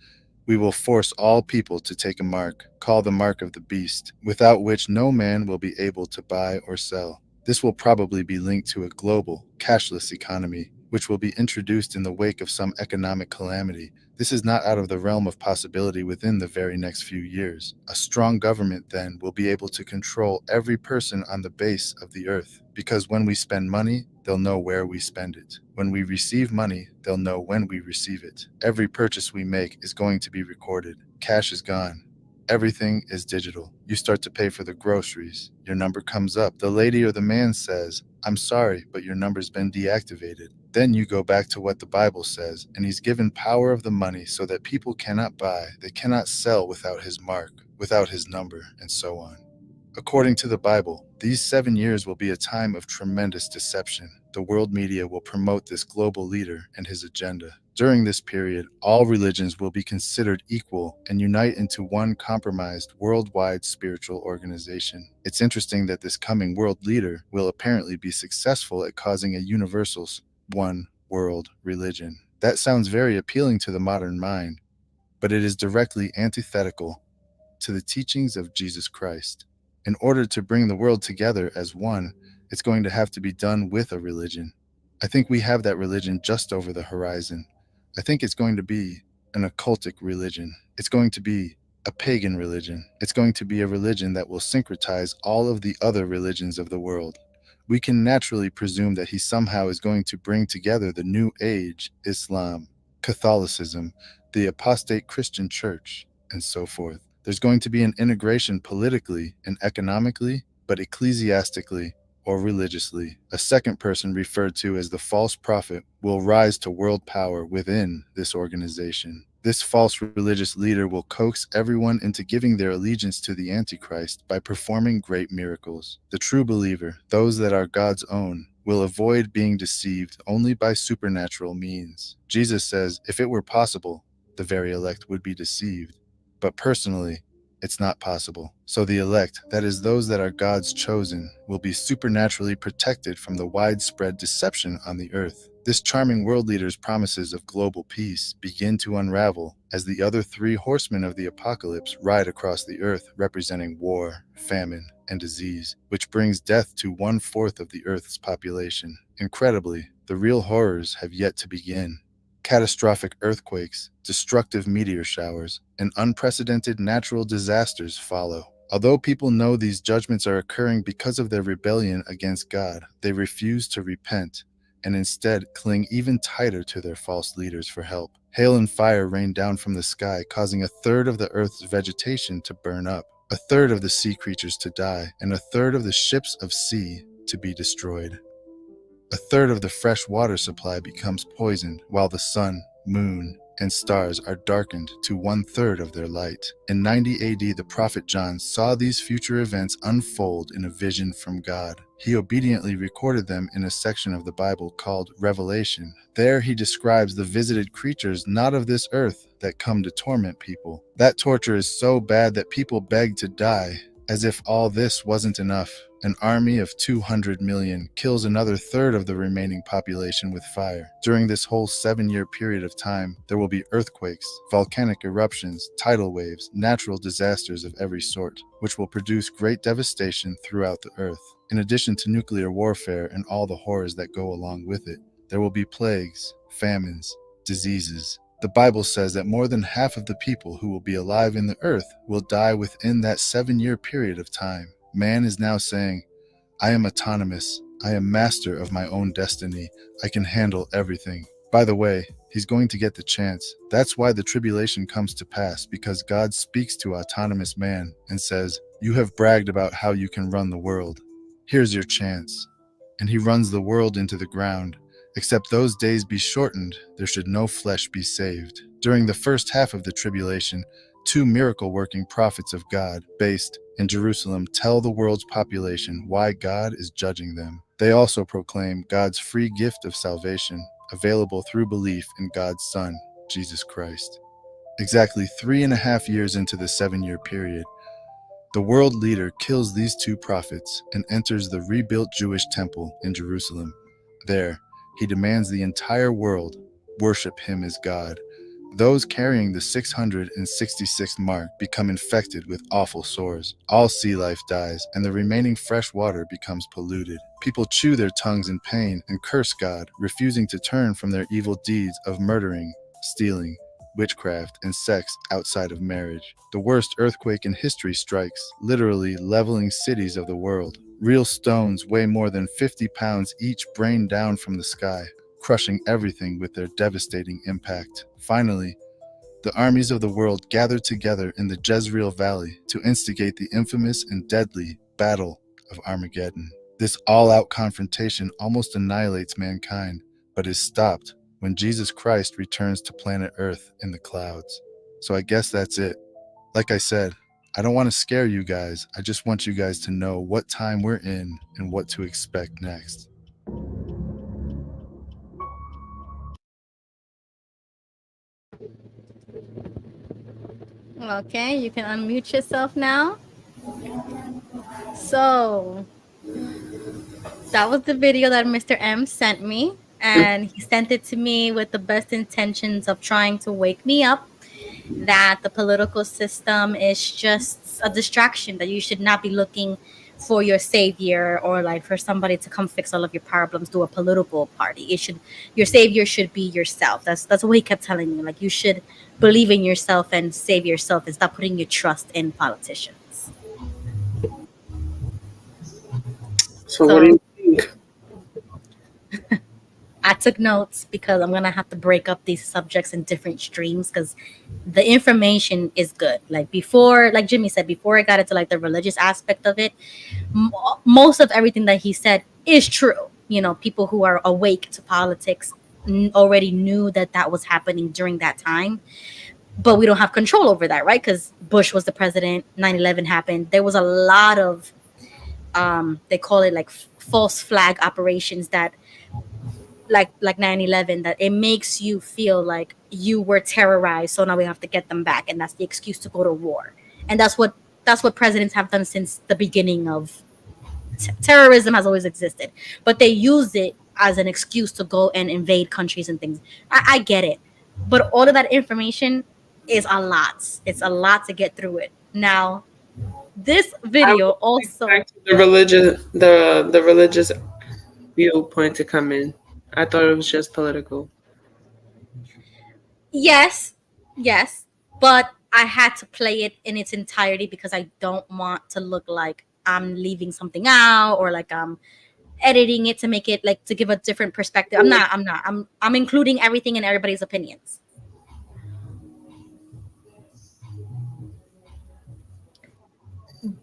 We will force all people to take a mark, called the mark of the beast, without which no man will be able to buy or sell. This will probably be linked to a global, cashless economy, which will be introduced in the wake of some economic calamity. This is not out of the realm of possibility within the very next few years. A strong government then will be able to control every person on the base of the earth, because when we spend money, they'll know where we spend it. When we receive money, they'll know when we receive it. Every purchase we make is going to be recorded. Cash is gone. Everything is digital. You start to pay for the groceries. Your number comes up. The lady or the man says, "I'm sorry, but your number's been deactivated." Then you go back to what the Bible says, and he's given power of the money so that people cannot buy, they cannot sell without his mark, without his number, and so on. According to the Bible, these 7 years will be a time of tremendous deception. The world media will promote this global leader and his agenda. During this period, all religions will be considered equal and unite into one compromised worldwide spiritual organization. It's interesting that this coming world leader will apparently be successful at causing a universal one world religion. That sounds very appealing to the modern mind, but it is directly antithetical to the teachings of Jesus Christ. In order to bring the world together as one, it's going to have to be done with a religion. I think we have that religion just over the horizon. I think it's going to be an occultic religion. It's going to be a pagan religion. It's going to be a religion that will syncretize all of the other religions of the world. We can naturally presume that he somehow is going to bring together the New Age, Islam, Catholicism, the apostate Christian church, and so forth. There's going to be an integration politically and economically, but ecclesiastically or religiously. A second person, referred to as the false prophet, will rise to world power within this organization. This false religious leader will coax everyone into giving their allegiance to the Antichrist by performing great miracles. The true believer, those that are God's own, will avoid being deceived only by supernatural means. Jesus says, if it were possible, the very elect would be deceived. But personally, it's not possible. So the elect, that is those that are God's chosen, will be supernaturally protected from the widespread deception on the earth. This charming world leader's promises of global peace begin to unravel as the other 3 horsemen of the apocalypse ride across the earth, representing war, famine, and disease, which brings death to 1/4 of the earth's population. Incredibly, the real horrors have yet to begin. Catastrophic earthquakes, destructive meteor showers, and unprecedented natural disasters follow. Although people know these judgments are occurring because of their rebellion against God, they refuse to repent and instead cling even tighter to their false leaders for help. Hail and fire rain down from the sky, causing 1/3 of the earth's vegetation to burn up, 1/3 of the sea creatures to die, and 1/3 of the ships of sea to be destroyed. 1/3 of the fresh water supply becomes poisoned, while the sun, moon, and stars are darkened to 1/3 of their light. In 90 AD, the prophet John saw these future events unfold in a vision from God. He obediently recorded them in a section of the Bible called Revelation. There he describes the visited creatures not of this earth that come to torment people. That torture is so bad that people beg to die. As if all this wasn't enough, an army of 200 million kills another 1/3 of the remaining population with fire. During this whole 7-year period of time, there will be earthquakes, volcanic eruptions, tidal waves, natural disasters of every sort, which will produce great devastation throughout the earth. In addition to nuclear warfare and all the horrors that go along with it, there will be plagues, famines, diseases. The Bible says that more than half of the people who will be alive in the earth will die within that 7-year period of time. Man is now saying, I am autonomous. I am master of my own destiny. I can handle everything. By the way, he's going to get the chance. That's why the tribulation comes to pass, because God speaks to autonomous man and says, you have bragged about how you can run the world. Here's your chance. And he runs the world into the ground. Except those days be shortened, there should no flesh be saved. During the first half of the tribulation, 2 miracle-working prophets of God, based in Jerusalem, tell the world's population why God is judging them. They also proclaim God's free gift of salvation, available through belief in God's Son, Jesus Christ. Exactly 3.5 years into the 7-year period, the world leader kills these 2 prophets and enters the rebuilt Jewish temple in Jerusalem. There, he demands the entire world worship him as God. Those carrying the 666th mark become infected with awful sores. All sea life dies, and the remaining fresh water becomes polluted. People chew their tongues in pain and curse God, refusing to turn from their evil deeds of murdering, stealing, witchcraft, and sex outside of marriage. The worst earthquake in history strikes, literally leveling cities of the world. Real stones weigh more than 50 pounds each rain down from the sky, crushing everything with their devastating impact. Finally, the armies of the world gather together in the Jezreel Valley to instigate the infamous and deadly Battle of Armageddon. This all-out confrontation almost annihilates mankind, but is stopped when Jesus Christ returns to planet Earth in the clouds. So I guess that's it. Like I said, I don't want to scare you guys. I just want you guys to know what time we're in and what to expect next. Okay, you can unmute yourself now. So that was the video that Mr. M sent me, and he sent it to me with the best intentions of trying to wake me up that the political system is just a distraction, that you should not be looking for your savior or like for somebody to come fix all of your problems through a political party. Your savior should be yourself. That's what he kept telling me. Like, you should believe in yourself and save yourself and stop putting your trust in politicians. So what do you think? I took notes because I'm gonna have to break up these subjects in different streams because the information is good. Like before, like Jimmy said, before I got into like the religious aspect of it, most of everything that he said is true. You know, people who are awake to politics already knew that that was happening during that time, but we don't have control over that, right? Because Bush was the president, 9/11 happened. There was a lot of they call it like false flag operations that like 9/11, that it makes you feel like you were terrorized, so now we have to get them back, and that's the excuse to go to war. And that's what presidents have done since the beginning of terrorism has always existed, but they use it as an excuse to go and invade countries and things. I get it, but all of that information is a lot. It's a lot to get through it. Now this video also Back to the religious viewpoint to come in. I thought it was just political. yes, but I had to play it in its entirety because I don't want to look like I'm leaving something out or like I'm editing it to make it like to give a different perspective. I'm not. I'm including everything and everybody's opinions.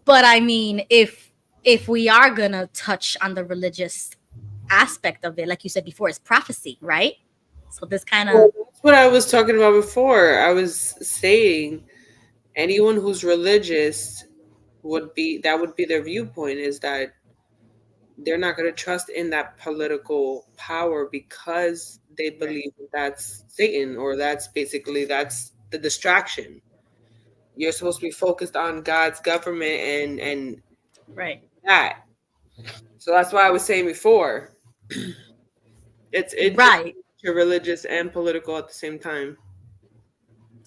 But I mean, if we are gonna touch on the religious aspect of it, like you said before, it's prophecy, right? So this kind of That's what I was talking about before. I was saying anyone who's religious would be their viewpoint, is that they're not going to trust in that political power because they believe that's Satan, or that's the distraction. You're supposed to be focused on God's government and right. that. So that's why I was saying before. It's Right. you're religious and political at the same time.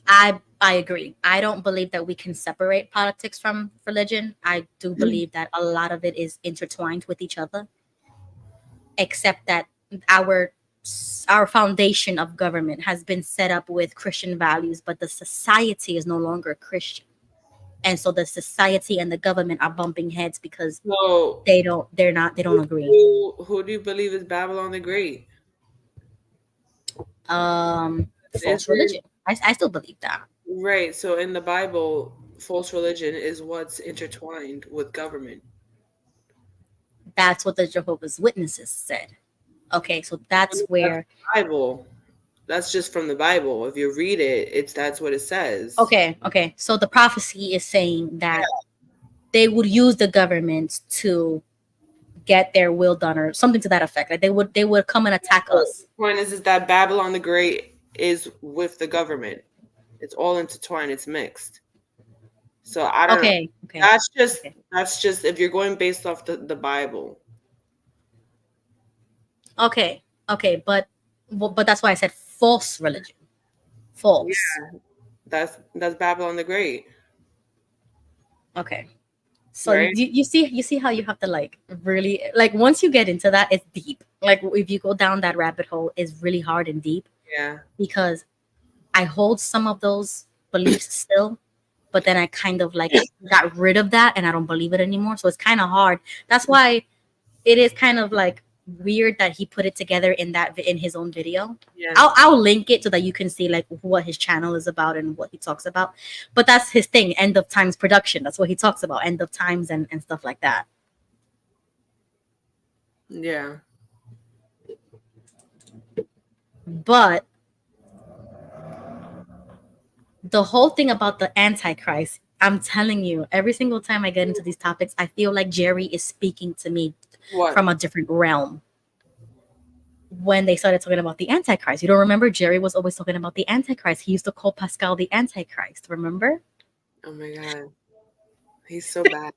I agree. I don't believe that we can separate politics from religion. I do believe that a lot of it is intertwined with each other, except that our foundation of government has been set up with Christian values, but the society is no longer Christian. And so the society and the government are bumping heads because So they don't agree. who do you believe is Babylon the Great? False religion. I still believe that. Right. So in the Bible, false religion is what's intertwined with government. That's what the Jehovah's Witnesses said. Okay, so that's where Bible. That's just from the Bible. If you read it, that's what it says. Okay. So the prophecy is saying that they would use the government to get their will done, or something to that effect. Like they would come and attack us. The point is that Babylon the Great is with the government. It's all intertwined. It's mixed. So I don't know. Okay. That's just if you're going based off the Bible. Okay, but that's why I said false religion. False. Yeah, that's Babylon the Great. Okay. So right? you see how you have to like really like once you get into that, it's deep. Like if you go down that rabbit hole, it's really hard and deep. Yeah. Because I hold some of those beliefs still, but then I kind of like got rid of that and I don't believe it anymore. So it's kind of hard. That's why it is kind of like weird that he put it together in his own video. Yeah. I'll link it so that you can see like what his channel is about and what he talks about. But that's his thing, End of Times production. That's what he talks about, End of Times and stuff like that. Yeah. But the whole thing about the Antichrist I'm telling you, every single time I get into these topics, I feel like Jerry is speaking to me What? from a different realm. When they started talking about the Antichrist, you don't remember? Jerry was always talking about the Antichrist. He used to call Pascal the Antichrist. Remember? Oh my god, he's so bad.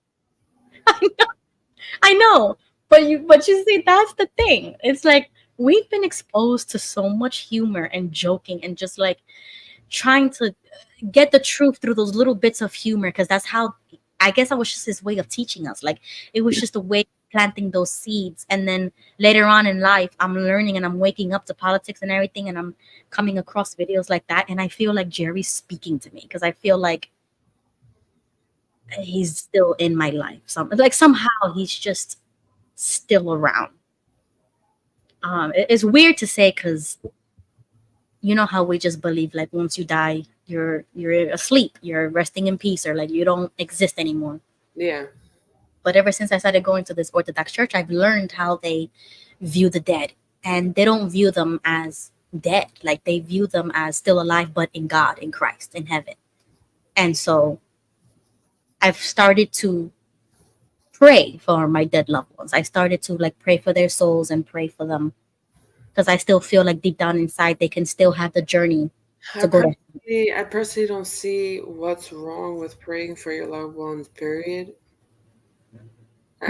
I know, but you see, that's the thing. It's like we've been exposed to so much humor and joking and just like trying to get the truth through those little bits of humor, because that's how, I guess, that was just his way of teaching us. Like it was just a way of planting those seeds, and then later on in life, I'm learning and I'm waking up to politics and everything, and I'm coming across videos like that, and I feel like Jerry's speaking to me because I feel like he's still in my life. Somehow he's just still around. It's weird to say because you know how we just believe like once you die, you're asleep, you're resting in peace, or like you don't exist anymore. Yeah. But ever since I started going to this Orthodox church, I've learned how they view the dead, and they don't view them as dead. Like they view them as still alive, but in God, in Christ, in heaven. And so I've started to pray for my dead loved ones. I started to like pray for their souls and pray for them because I still feel like deep down inside they can still have the journey to go to. I personally don't see what's wrong with praying for your loved ones, period.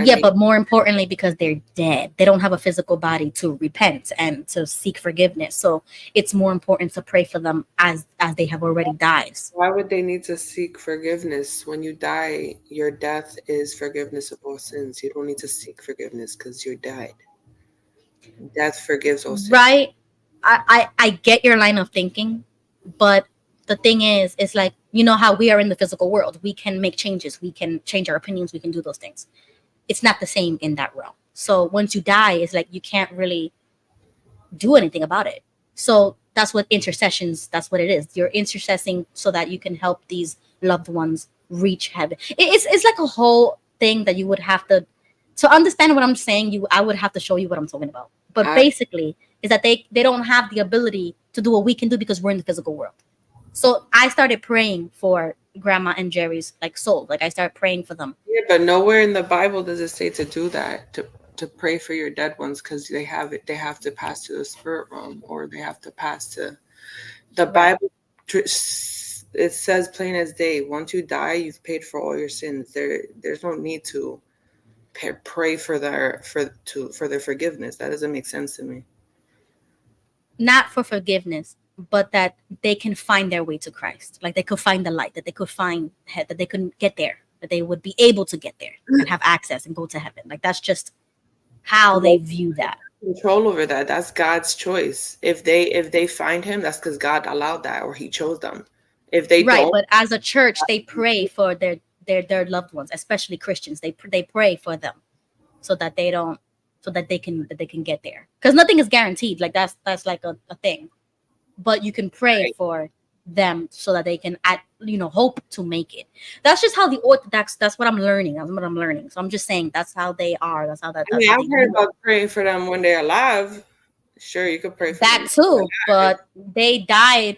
Yeah, but more importantly, because they're dead, they don't have a physical body to repent and to seek forgiveness. So it's more important to pray for them as they have already died. Why would they need to seek forgiveness? When you die, your death is forgiveness of all sins. You don't need to seek forgiveness because you died. Death forgives all sins. Right. I get your line of thinking, but the thing is, it's like, you know how we are in the physical world. We can make changes. We can change our opinions. We can do those things. It's not the same in that realm. So once you die, it's like you can't really do anything about it. So that's what intercessions, that's what it is. You're intercessing so that you can help these loved ones reach heaven. It's like a whole thing that you would have to understand what I'm saying. I would have to show you what I'm talking about. But basically, is that they don't have the ability to do what we can do because we're in the physical world. So I started praying for Grandma and Jerry's like soul. Like I started praying for them. Yeah, but nowhere in the Bible does it say to do that, to pray for your dead ones, because they have to pass to the spirit realm, or they have to pass to the Bible. It says plain as day, once you die, you've paid for all your sins. There's no need to pray for their forgiveness. That doesn't make sense to me. Not for forgiveness, but that they can find their way to Christ. Like they could find the light, that they could find that they couldn't get there, that they would be able to get there and have access and go to heaven. Like that's just how they view that. Control over that. That's God's choice. If they find him, that's because God allowed that, or he chose them. If they don't, but as a church, they pray for their loved ones, especially Christians. They pray for them so that they can get there. Because nothing is guaranteed. Like that's like a thing. But you can pray for them so that they can hope to make it. That's just how the Orthodox, that's what I'm learning. So I'm just saying that's how they are. That's how that. I mean, I've heard about praying for them when they're alive. Sure, you could pray for that them too, but they died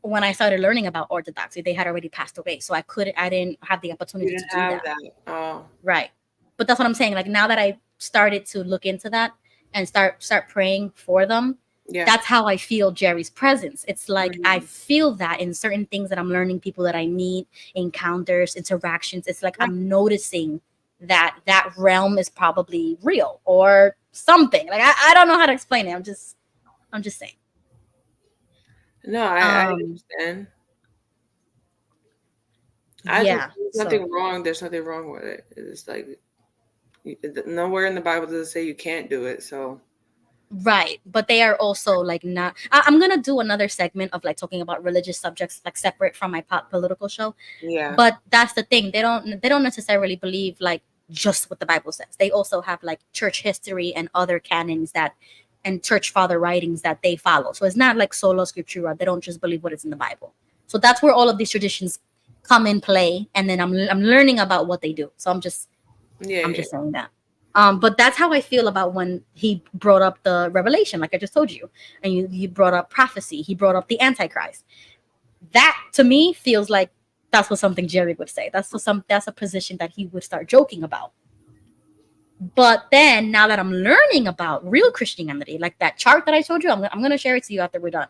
when I started learning about Orthodoxy. They had already passed away, so I didn't have the opportunity to do that. Oh, right. But that's what I'm saying. Like now that I started to look into that and start praying for them, that's how I feel Jerry's presence. It's like I feel that in certain things that I'm learning, people that I meet, encounters, interactions. It's like I'm noticing that realm is probably real or something. Like I don't know how to explain it. I'm just saying. No, I understand. There's nothing wrong. There's nothing wrong with it. It's like nowhere in the Bible does it say you can't do it. So. Right, but they are also like not. I'm gonna do another segment of like talking about religious subjects, like separate from my political show. Yeah. But that's the thing. They don't necessarily believe like just what the Bible says. They also have like church history and other canons and church father writings that they follow. So it's not like sola scriptura. They don't just believe what is in the Bible. So that's where all of these traditions come in play. And then I'm learning about what they do. So I'm just saying that. But that's how I feel about when he brought up the revelation, like I just told you, and you brought up prophecy. He brought up the Antichrist. That to me feels like That's what something Jerry would say. That's a position that he would start joking about. But then now that I'm learning about real Christianity, like that chart that I told you, I'm gonna share it to you after we're done.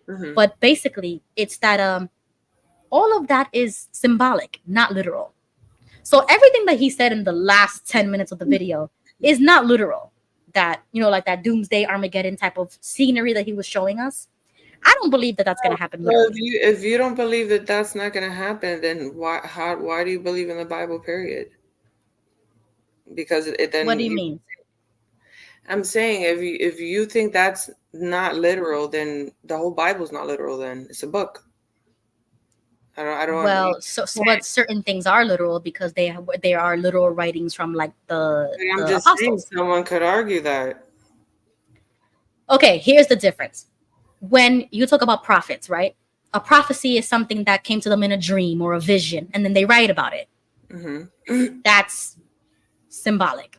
Mhm. But basically, it's that all of that is symbolic, not literal. So everything that he said in the last 10 minutes of the video is not literal. That, like that doomsday Armageddon type of scenery that he was showing us. I don't believe that that's going to happen Well, literally. if you don't believe that that's not going to happen, then why do you believe in the Bible? Period. Because it then What do you mean? I'm saying if you think that's not literal, then the whole Bible's not literal. Then it's a book. I don't. Well, but certain things are literal because they are literal writings from like the I'm just saying apostles. someone could argue that. Okay, here's the difference. When you talk about prophets, right? A prophecy is something that came to them in a dream or a vision, and then they write about it. Mm-hmm. That's symbolic.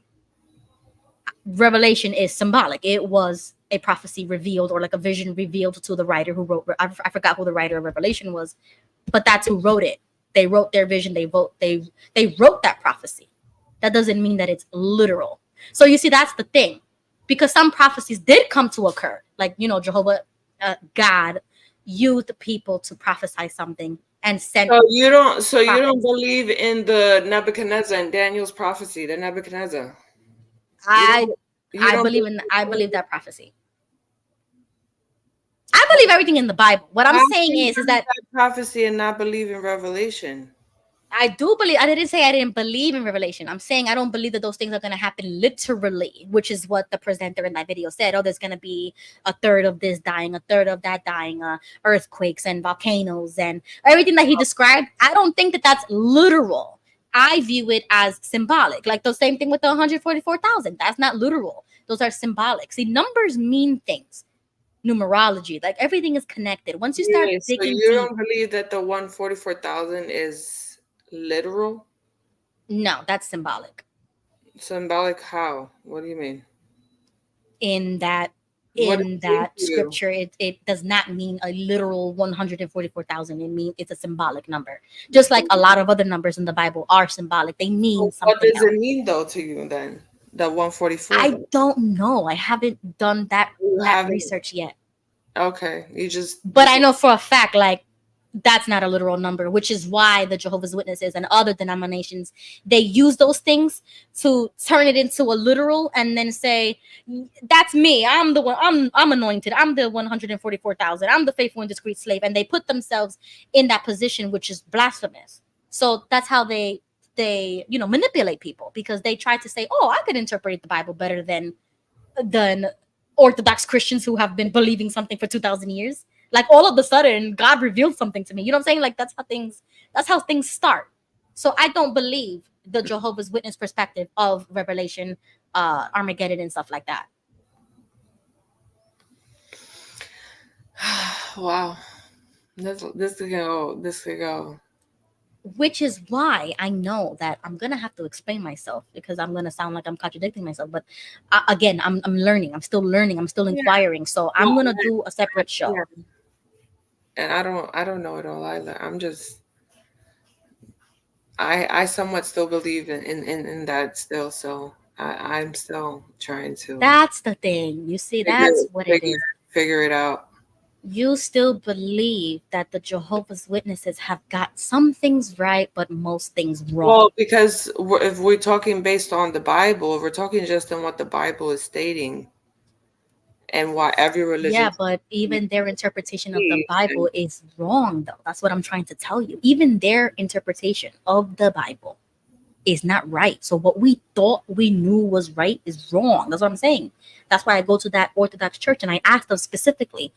Revelation is symbolic. It was a prophecy revealed or like a vision revealed to the writer who wrote. I forgot who the writer of Revelation was, but that's who wrote it. They wrote their vision. They wrote that prophecy. That doesn't mean that it's literal. So you see, that's the thing, because some prophecies did come to occur, like Jehovah, God used people to prophesy something and sent. So you don't believe in the Nebuchadnezzar and Daniel's prophecy, the Nebuchadnezzar. I believe that prophecy. I believe everything in the Bible. What I'm saying is that prophecy and not believe in Revelation. I do believe. I didn't say I didn't believe in Revelation. I'm saying I don't believe that those things are going to happen literally, which is what the presenter in that video said. Oh, there's going to be a third of this dying, a third of that dying, earthquakes and volcanoes and everything that he described. I don't think that that's literal. I view it as symbolic, like the same thing with the 144,000. That's not literal. Those are symbolic. See, numbers mean things. Numerology, like everything is connected. Once you start digging you deep, don't believe that the 144,000 is literal? No, that's symbolic. Symbolic how? What do you mean? In that scripture, it does not mean a literal 144,000. It means it's a symbolic number. Just like a lot of other numbers in the Bible are symbolic. They mean something. What does it mean though to you then? The 144? I don't know. I haven't done that research yet. Okay. But I know for a fact, like, that's not a literal number, which is why the Jehovah's Witnesses and other denominations, they use those things to turn it into a literal and then say, that's me. I'm the one. I'm anointed. I'm the 144,000. I'm the faithful and discreet slave. And they put themselves in that position, which is blasphemous. So that's how they manipulate people, because they try to say, oh, I could interpret the Bible better than Orthodox Christians who have been believing something for 2,000 years. Like all of a sudden, God revealed something to me. You know what I'm saying? Like that's how things start. So I don't believe the Jehovah's Witness perspective of Revelation, Armageddon, and stuff like that. Wow, this could go. Which is why I know that I'm gonna have to explain myself, because I'm gonna sound like I'm contradicting myself. But again, I'm learning. I'm still learning. I'm still inquiring. So I'm gonna do a separate show. Yeah. And I don't know it all either. I'm just I somewhat still believe in that still. So I'm still trying to. That's the thing. You see, that's what it is. Figure it out. You still believe that the Jehovah's Witnesses have got some things right, but most things wrong. Well, because if we're talking based on the Bible, if we're talking just on what the Bible is stating, and why every religion. Yeah, but even their interpretation of the Bible is wrong, though. That's what I'm trying to tell you. Even their interpretation of the Bible is not right. So what we thought we knew was right is wrong. That's what I'm saying. That's why I go to that Orthodox church and I ask them specifically,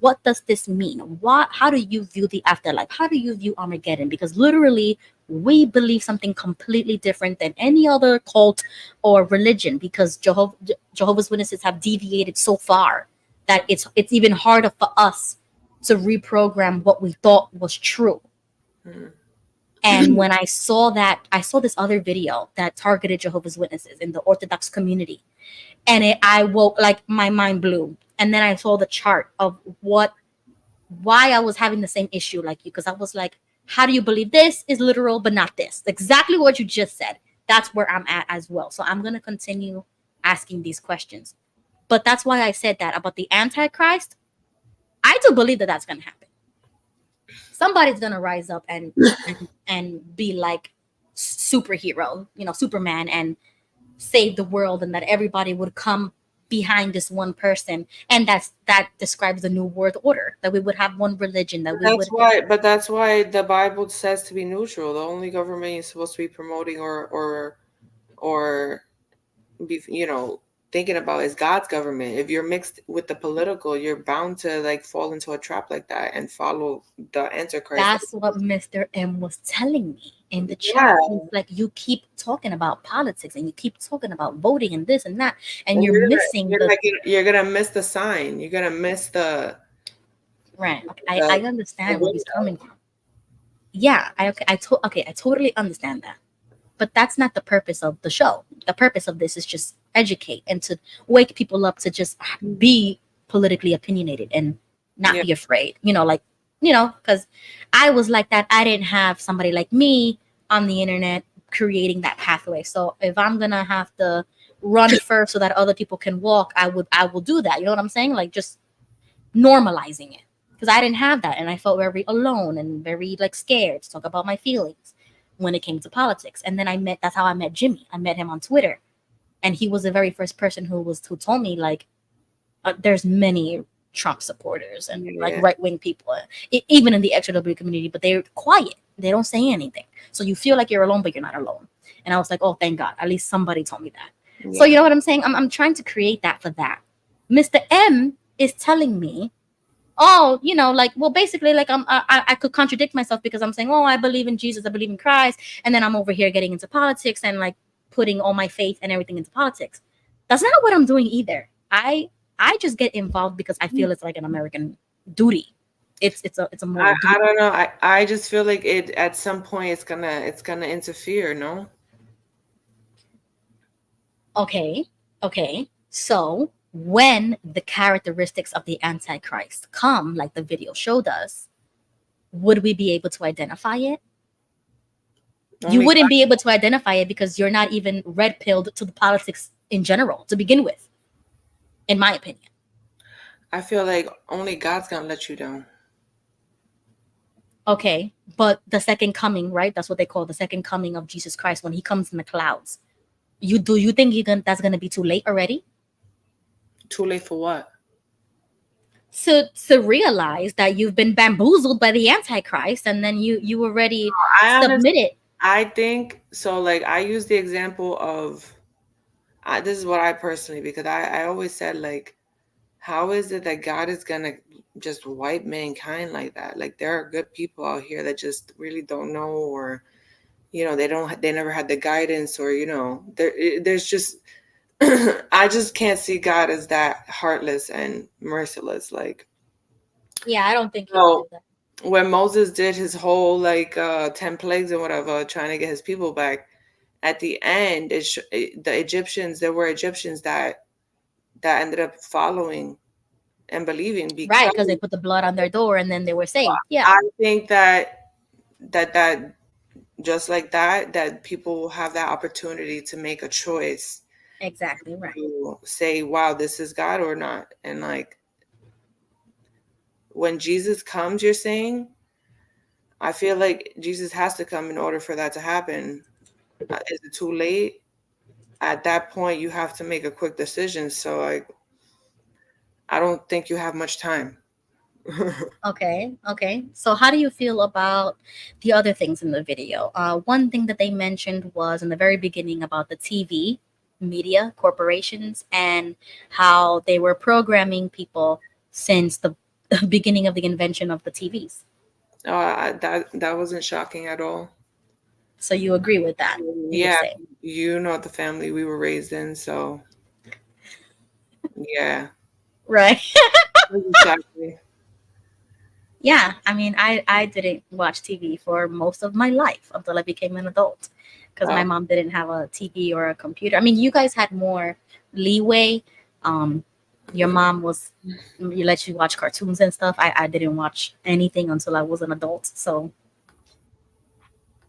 what does this mean? How do you view the afterlife? How do you view Armageddon? Because literally, we believe something completely different than any other cult or religion, because Jehovah's Witnesses have deviated so far that it's even harder for us to reprogram what we thought was true. Mm-hmm. And when I saw this other video that targeted Jehovah's Witnesses in the Orthodox community, and I woke, like, my mind blew. And then I saw the chart of why I was having the same issue like you, because I was like, how do you believe this is literal but not this? Exactly what you just said. That's where I'm at as well. So I'm going to continue asking these questions. But that's why I said that about the Antichrist. I do believe that that's going to happen. Somebody's going to rise up and be like superhero, Superman, and save the world, and that everybody would come behind this one person, and that describes the new world order, that we would have one religion, that that's why the Bible says to be neutral. The only government you're supposed to be promoting or be thinking about is God's government. If you're mixed with the political, you're bound to like fall into a trap like that and follow the Antichrist. That's what Mr. M was telling me in the chat. He's like, you keep talking about politics and you keep talking about voting and this and that, and you're missing you're gonna miss the sign. You're gonna miss the right. I understand where he's coming from. Yeah, I totally understand that. But that's not the purpose of the show. The purpose of this is just educate and to wake people up to just be politically opinionated and not be afraid. Because I was like that. I didn't have somebody like me on the internet creating that pathway. So if I'm gonna have to run first so that other people can walk, I will do that. You know what I'm saying? Like just normalizing it. Because I didn't have that, and I felt very alone and very like scared to talk about my feelings when it came to politics. And then that's how I met Jimmy. I met him on Twitter, and he was the very first person who told me like there's many Trump supporters and like right-wing people, even in the XW community, but they're quiet. They don't say anything. So you feel like you're alone, but you're not alone. And I was like, oh, thank God. At least somebody told me that. Yeah. So you know what I'm saying? I'm trying to create that for that. Mr. M is telling me, oh, well, basically, like I could contradict myself because I'm saying, oh, I believe in Jesus, I believe in Christ, and then I'm over here getting into politics and like putting all my faith and everything into politics. That's not what I'm doing either. I just get involved because I feel it's like an American duty. It's a moral duty. I don't know. I just feel like it at some point it's gonna interfere. No. Okay. So when the characteristics of the Antichrist come, like the video showed us, would we be able to identify it? You wouldn't be able to identify it because you're not even red-pilled to the politics in general to begin with, in my opinion. I feel like only God's gonna let you down. Okay, but the second coming, right? That's what they call the second coming of Jesus Christ when he comes in the clouds. You think that's gonna be too late already? Too late for what? To realize that you've been bamboozled by the Antichrist, and then you already submitted. I think so. Like I use the example of this is what I personally, because I always said, like, how is it that God is gonna just wipe mankind like that? Like there are good people out here that just really don't know, or they never had the guidance, or there's just I just can't see God as that heartless and merciless. Like, yeah, I don't think he'll do that. When Moses did his whole 10 plagues and whatever, trying to get his people back, at the end, the Egyptians, there were Egyptians that ended up following and believing because they put the blood on their door and then they were saved. Yeah, I think that just like that people will have that opportunity to make a choice. Exactly right. To say, wow, this is God or not. And like when Jesus comes, you're saying, I feel like Jesus has to come in order for that to happen. Is it too late? At that point, you have to make a quick decision. So like, I don't think you have much time. Okay. So how do you feel about the other things in the video? One thing that they mentioned was in the very beginning about the TV media corporations and how they were programming people since the beginning of the invention of the TVs. That wasn't shocking at all. So you agree with that? Yeah, the family we were raised in, so yeah. Right. Exactly. Yeah, I mean, I didn't watch TV for most of my life until I became an adult because my mom didn't have a TV or a computer. I mean, you guys had more leeway. Your mom let you watch cartoons and stuff. I didn't watch anything until I was an adult. So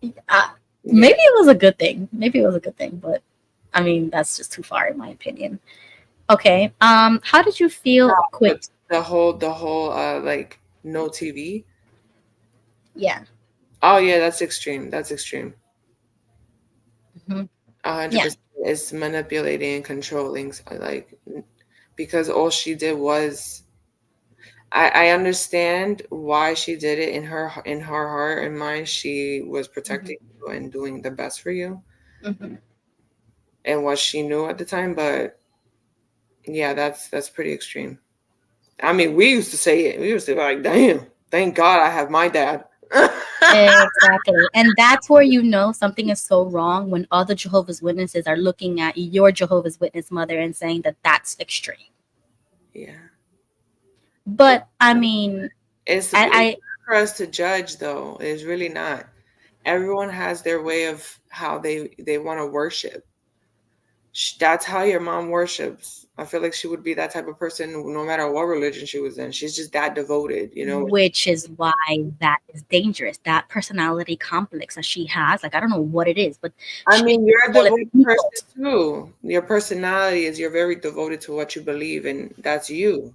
Maybe it was a good thing. Maybe it was a good thing, but I mean, that's just too far in my opinion. Okay. How did you feel? Quick. The whole like no TV. Yeah. Oh yeah, that's extreme. That's extreme. Hmm. 100% is manipulating and controlling. Like, because all she did was, I understand why she did it. In her heart and mind, she was protecting you and doing the best for you, Hmm. and what she knew at the time. But yeah, that's pretty extreme. I mean, we used to say it. We used to be like, "Damn, thank God I have my dad." Exactly. And that's where you know something is so wrong when other Jehovah's Witnesses are looking at your Jehovah's Witness mother and saying that that's extreme. Yeah, But I mean, it's I for us to judge, though. It's really not. Everyone has their way of how they want to worship. That's how your mom worships. I feel like she would be that type of person no matter what religion she was in. She's just that devoted, you know. which is why that is dangerous. That personality complex that she has, like I don't know what it is, but I mean, you're a call it devoted ego. person too. Your personality is you're very devoted to what you believe, and that's you.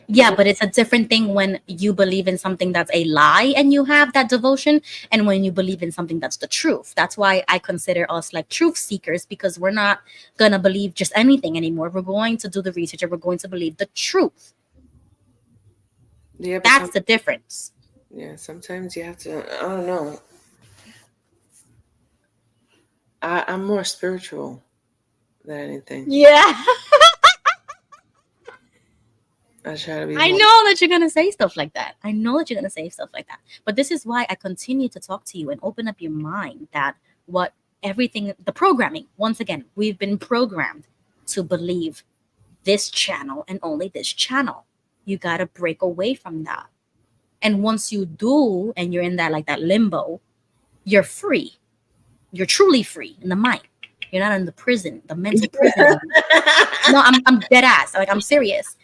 Yeah, but it's a different thing when you believe in something that's a lie and you have that devotion, and when you believe in something that's the truth. That's why I consider us like truth seekers, because we're not gonna believe just anything anymore. We're going to do the research and we're going to believe the truth. Yeah, but That's the difference. yeah, sometimes you have to. I don't know. I'm more spiritual than anything. Yeah. I try to be I more. know that you're gonna say stuff like that. I know that you're gonna say stuff like that. But this is why I continue to talk to you and open up your mind that what everything, the programming, once again, we've been programmed to believe this channel and only this channel. You gotta break away from that. And once you do, and you're in that like that limbo, you're free. You're truly free in the mind. You're not in the prison, the mental prison anymore. No, I'm dead ass. Like I'm serious.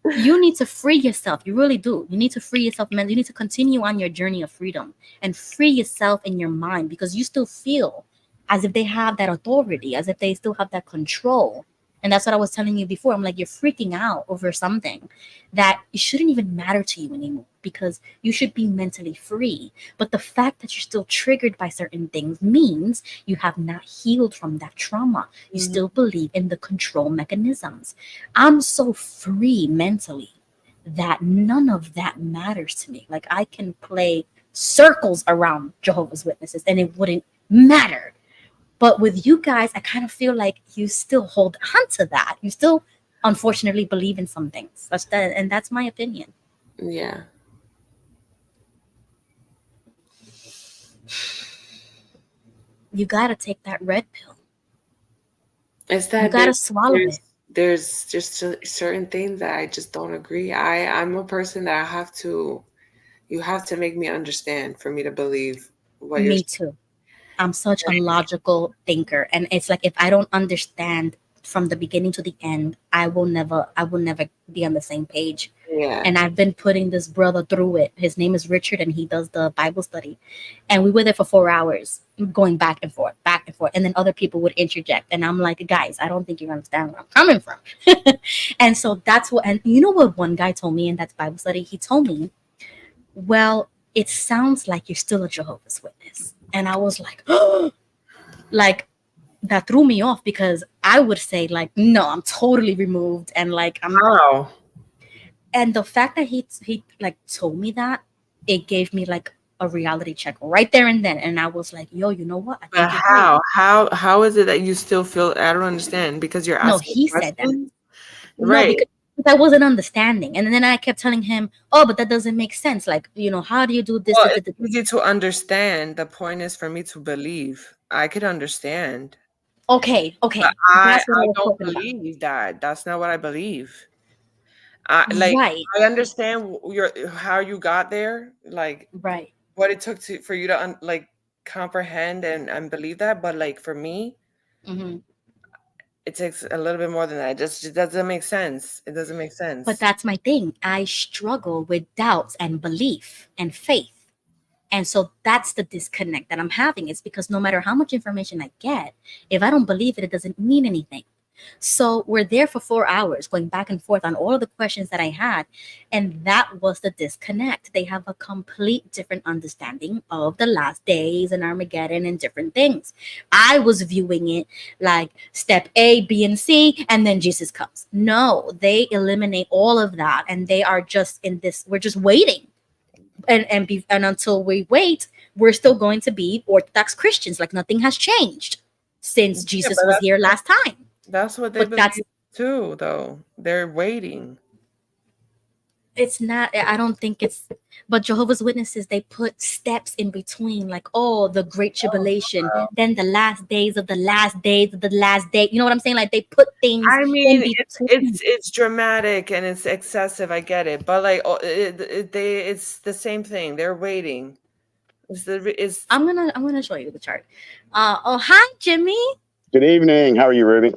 You need to free yourself. You really do. You need to free yourself, man. You need to continue on your journey of freedom and free yourself in your mind, because you still feel as if they have that authority, as if they still have that control. And that's what I was telling you before. I'm like, you're freaking out over something that it shouldn't even matter to you anymore, because you should be mentally free. But the fact that you're still triggered by certain things means you have not healed from that trauma. You still believe in the control mechanisms. I'm so free mentally that none of that matters to me. Like I can play circles around Jehovah's Witnesses and it wouldn't matter. But with you guys, I kind of feel like you still hold on to that. You still, unfortunately, believe in some things. That's that, and that's my opinion. Yeah. You gotta take that red pill. It's You that gotta swallow it. there's just certain things that I just don't agree. I'm a person that you have to make me understand for me to believe what you're Me too. I'm such a logical thinker, and it's like if I don't understand from the beginning to the end, I will never be on the same page. Yeah. And I've been putting this brother through it. His name is Richard, and he does the Bible study. And we were there for 4 hours, going back and forth. And then other people would interject, and I'm like, guys, I don't think you understand where I'm coming from. And so that's what. And you know what one guy told me in that Bible study? He told me, well, it sounds like you're still a Jehovah's Witness. And I was like, oh, like that threw me off, because I would say like, no, I'm totally removed. And like, Wow. and the fact that he like told me that, it gave me like a reality check right there and then. And I was like, yo, you know what? I But think you're right. how is it that you still feel? I don't understand, because you're No, asking he said that. questions? No, Right. because I wasn't understanding. And then I kept telling him, oh, but that doesn't make sense. Like, how do you do this? Well, it's easy to understand. The point is for me to believe. I could understand. Okay. But That's what I I was don't talking about. believe that. That's not what I believe. Like, Right. I understand how you got there, like Right. what it took for you to like comprehend and believe that. But like for me, Hmm. it takes a little bit more than that. It just doesn't make sense. It doesn't make sense. But that's my thing. I struggle with doubts and belief and faith. And so that's the disconnect that I'm having. It's because no matter how much information I get, if I don't believe it, it doesn't mean anything. So we're there for 4 hours going back and forth on all of the questions that I had. And that was the disconnect. They have a complete different understanding of the last days and Armageddon and different things. I was viewing it like step A, B, and C, and then Jesus comes. No, they eliminate all of that. And they are just in this, we're just waiting. And until we wait, we're still going to be Orthodox Christians. Like nothing has changed since Jesus was here last time. That's what they But that's believe too, though. They're waiting. it's not, I don't think it's, but Jehovah's Witnesses, they put steps in between, like, oh, the great tribulation, then the last days of the last days of the last day. You know what I'm saying? Like they put things I mean, in it's between. it's dramatic and it's excessive. I get it, but like it's the same thing. They're waiting. It's I'm gonna show you the chart. Oh, hi Jimmy. Good evening. How are you, Ruby?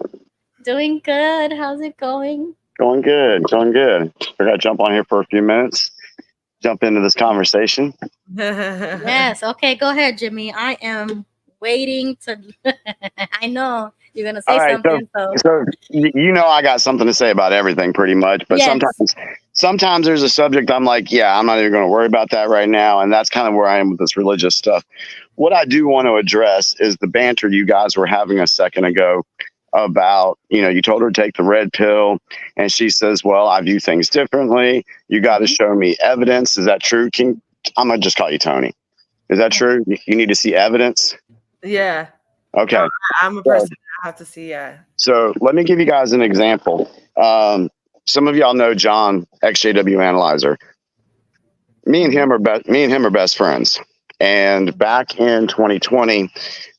Doing good. How's it going? Going good. Going good. I got to jump on here for a few minutes, jump into this conversation. Yes. Okay, go ahead, Jimmy. I am waiting to I know you're gonna say All right. something. So you know I got something to say about everything pretty much, but Yes. sometimes there's a subject I'm like, yeah, I'm not even going to worry about that right now, and that's kind of where I am with this religious stuff. What I do want to address is the banter you guys were having a second ago about, you told her to take the red pill and she says, well, I view things differently. You got to show me evidence. Is that true? I'm going to just call you Tony. Is that true? You need to see evidence? yeah. Okay. I'm a person I have to see. Yeah. So let me give you guys an example. Some of y'all know John, XJW Analyzer. Me and him are best friends. And back in 2020,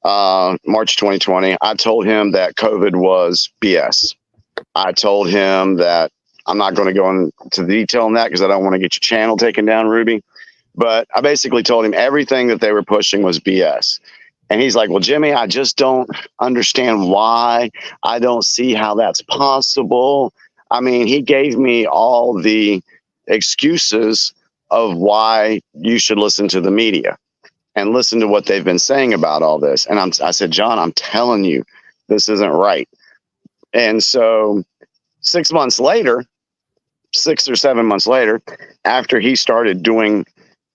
March 2020, I told him that COVID was BS. I told him that I'm not going to go into detail on that because I don't want to get your channel taken down, Ruby. But I basically told him everything that they were pushing was BS. And he's like, well, Jimmy, I just don't understand why. I don't see how that's possible. I mean, he gave me all the excuses of why you should listen to the media and listen to what they've been saying about all this. And I said, John, I'm telling you, this isn't right. And so 6 months later, 6 or 7 months later, after he started doing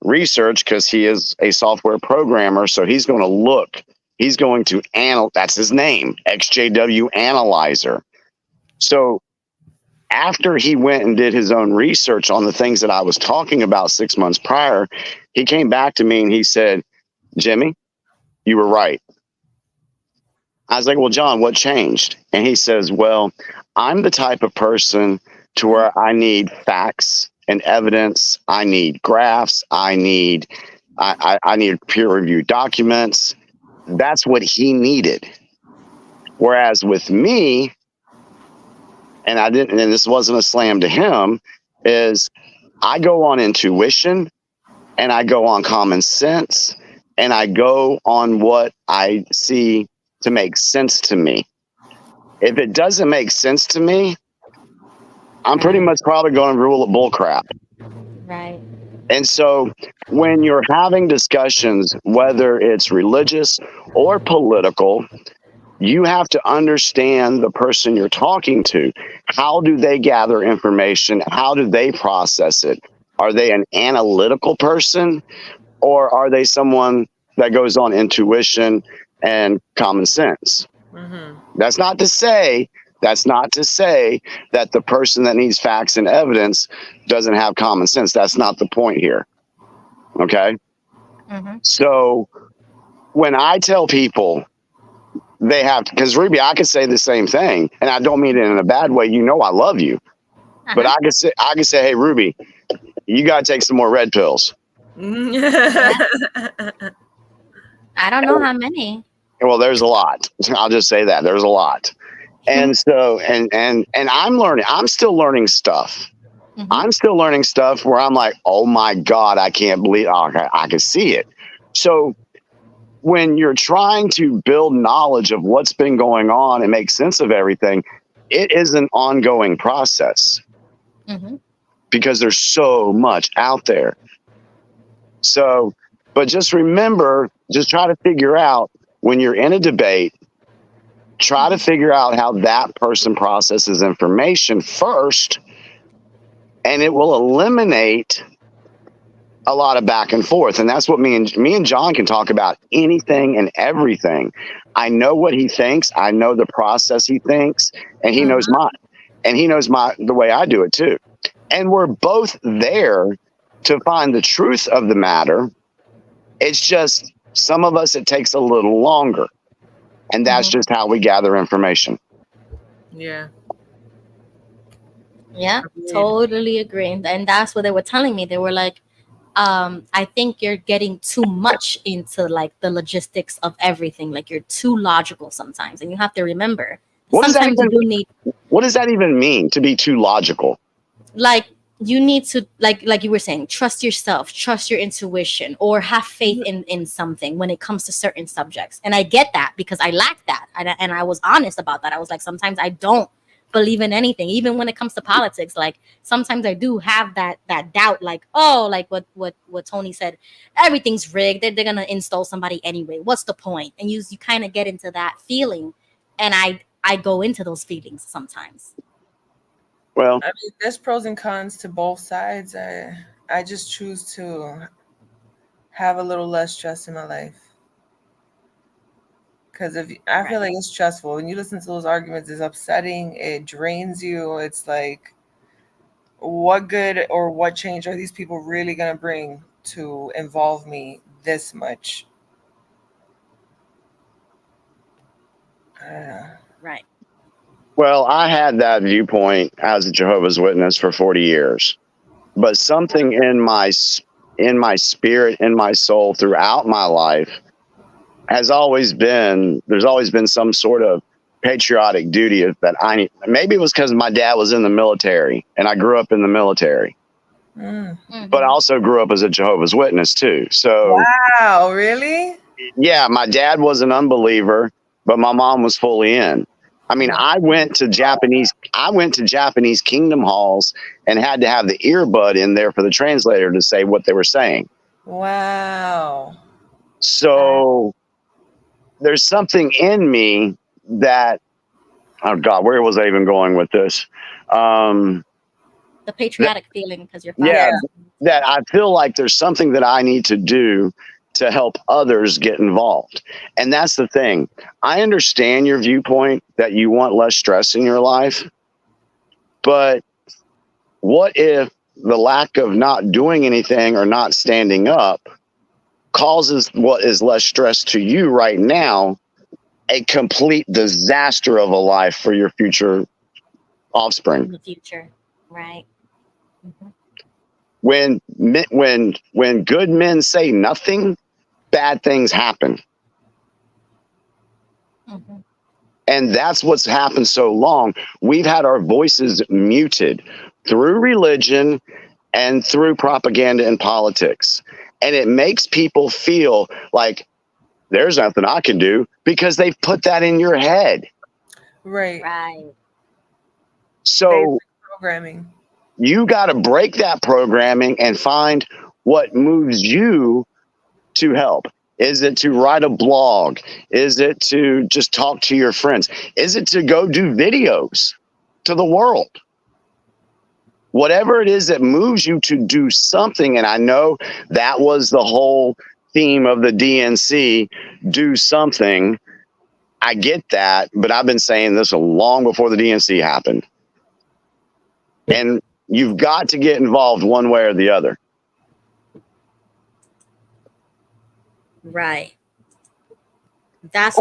research, because he is a software programmer, so he's going to that's his name, XJW Analyzer. So after he went and did his own research on the things that I was talking about 6 months prior, he came back to me and he said, Jimmy, you were right. I was like, well, John, what changed? And he says, well, I'm the type of person to where I need facts and evidence. I need graphs. I need peer-reviewed documents. That's what he needed. Whereas with me, and this wasn't a slam to him, is I go on intuition and I go on common sense and I go on what I see to make sense to me. If it doesn't make sense to me, I'm pretty much probably going to rule it bullcrap. Right. And so when you're having discussions, whether it's religious or political, you have to understand the person you're talking to. How do they gather information? How do they process it? Are they an analytical person, or are they someone that goes on intuition and common sense? Mm-hmm. That's not to say that the person that needs facts and evidence doesn't have common sense. That's not the point here. Okay? Mm-hmm. So when I tell people they have to, because Ruby, I could say the same thing, and I don't mean it in a bad way. You know I love you. Uh-huh. But I could say, hey, Ruby, you got to take some more red pills. I don't know how many. Well, there's a lot. I'll just say that there's a lot. And so, and I'm learning, I'm still learning stuff. Mhm. I'm still learning stuff where I'm like, oh my God, I can't believe, I can see it. So when you're trying to build knowledge of what's been going on and make sense of everything, it is an ongoing process. Mm-hmm. Because there's so much out there. So But just remember, just try to figure out when you're in a debate, try to figure out how that person processes information first, and it will eliminate a lot of back and forth. And that's what me and John can talk about anything and everything. I know what he thinks. I know the process he thinks, and he knows mine. And he knows the way I do it too. And we're both there to find the truth of the matter. It's just some of us, it takes a little longer. And that's just how we gather information. Yeah. Yeah, totally agree. And that's what they were telling me. They were like, I think you're getting too much into like the logistics of everything. Like you're too logical sometimes. And you have to remember, sometimes you do need. What does that even mean, to be too logical? Like you need to, like you were saying, trust yourself, trust your intuition, or have faith in something when it comes to certain subjects. And I get that because I lack that. And I was honest about that. I was like, sometimes I don't believe in anything, even when it comes to politics. Like sometimes I do have that doubt, like, oh, like what Tony said, everything's rigged, they're gonna install somebody anyway, what's the point? And you kind of get into that feeling, and I go into those feelings sometimes. Well, I mean, there's pros and cons to both sides. I just choose to have a little less stress in my life. Because I feel like it's stressful. When you listen to those arguments, it's upsetting. It drains you. It's like, what good or what change are these people really going to bring to involve me this much? I don't know. Right. Well, I had that viewpoint as a Jehovah's Witness for 40 years, but something in my spirit, in my soul throughout my life has always been, there's always been some sort of patriotic duty that I need. Maybe it was because my dad was in the military and I grew up in the military, but I also grew up as a Jehovah's Witness too. So, wow, really? Yeah, my dad was an unbeliever, but my mom was fully in. I mean, I went to Japanese kingdom halls and had to have the earbud in there for the translator to say what they were saying. Wow. So there's something in me that, oh God, where was I even going with this? The patriotic feeling because you're that I feel like there's something that I need to do to help others get involved. And that's the thing. I understand your viewpoint that you want less stress in your life, but what if the lack of not doing anything or not standing up causes what is less stress to you right now a complete disaster of a life for your future offspring? In the future, right? When good men say nothing, bad things happen. And that's what's happened so long. We've had our voices muted through religion and through propaganda and politics. And it makes people feel like there's nothing I can do because they've put that in your head. Right. So programming. You got to break that programming and find what moves you to help. Is it to write a blog? Is it to just talk to your friends? Is it to go do videos to the world? Whatever it is that moves you to do something. And I know that was the whole theme of the DNC, do something. I get that, but I've been saying this long before the DNC happened. And you've got to get involved one way or the other. Right. That's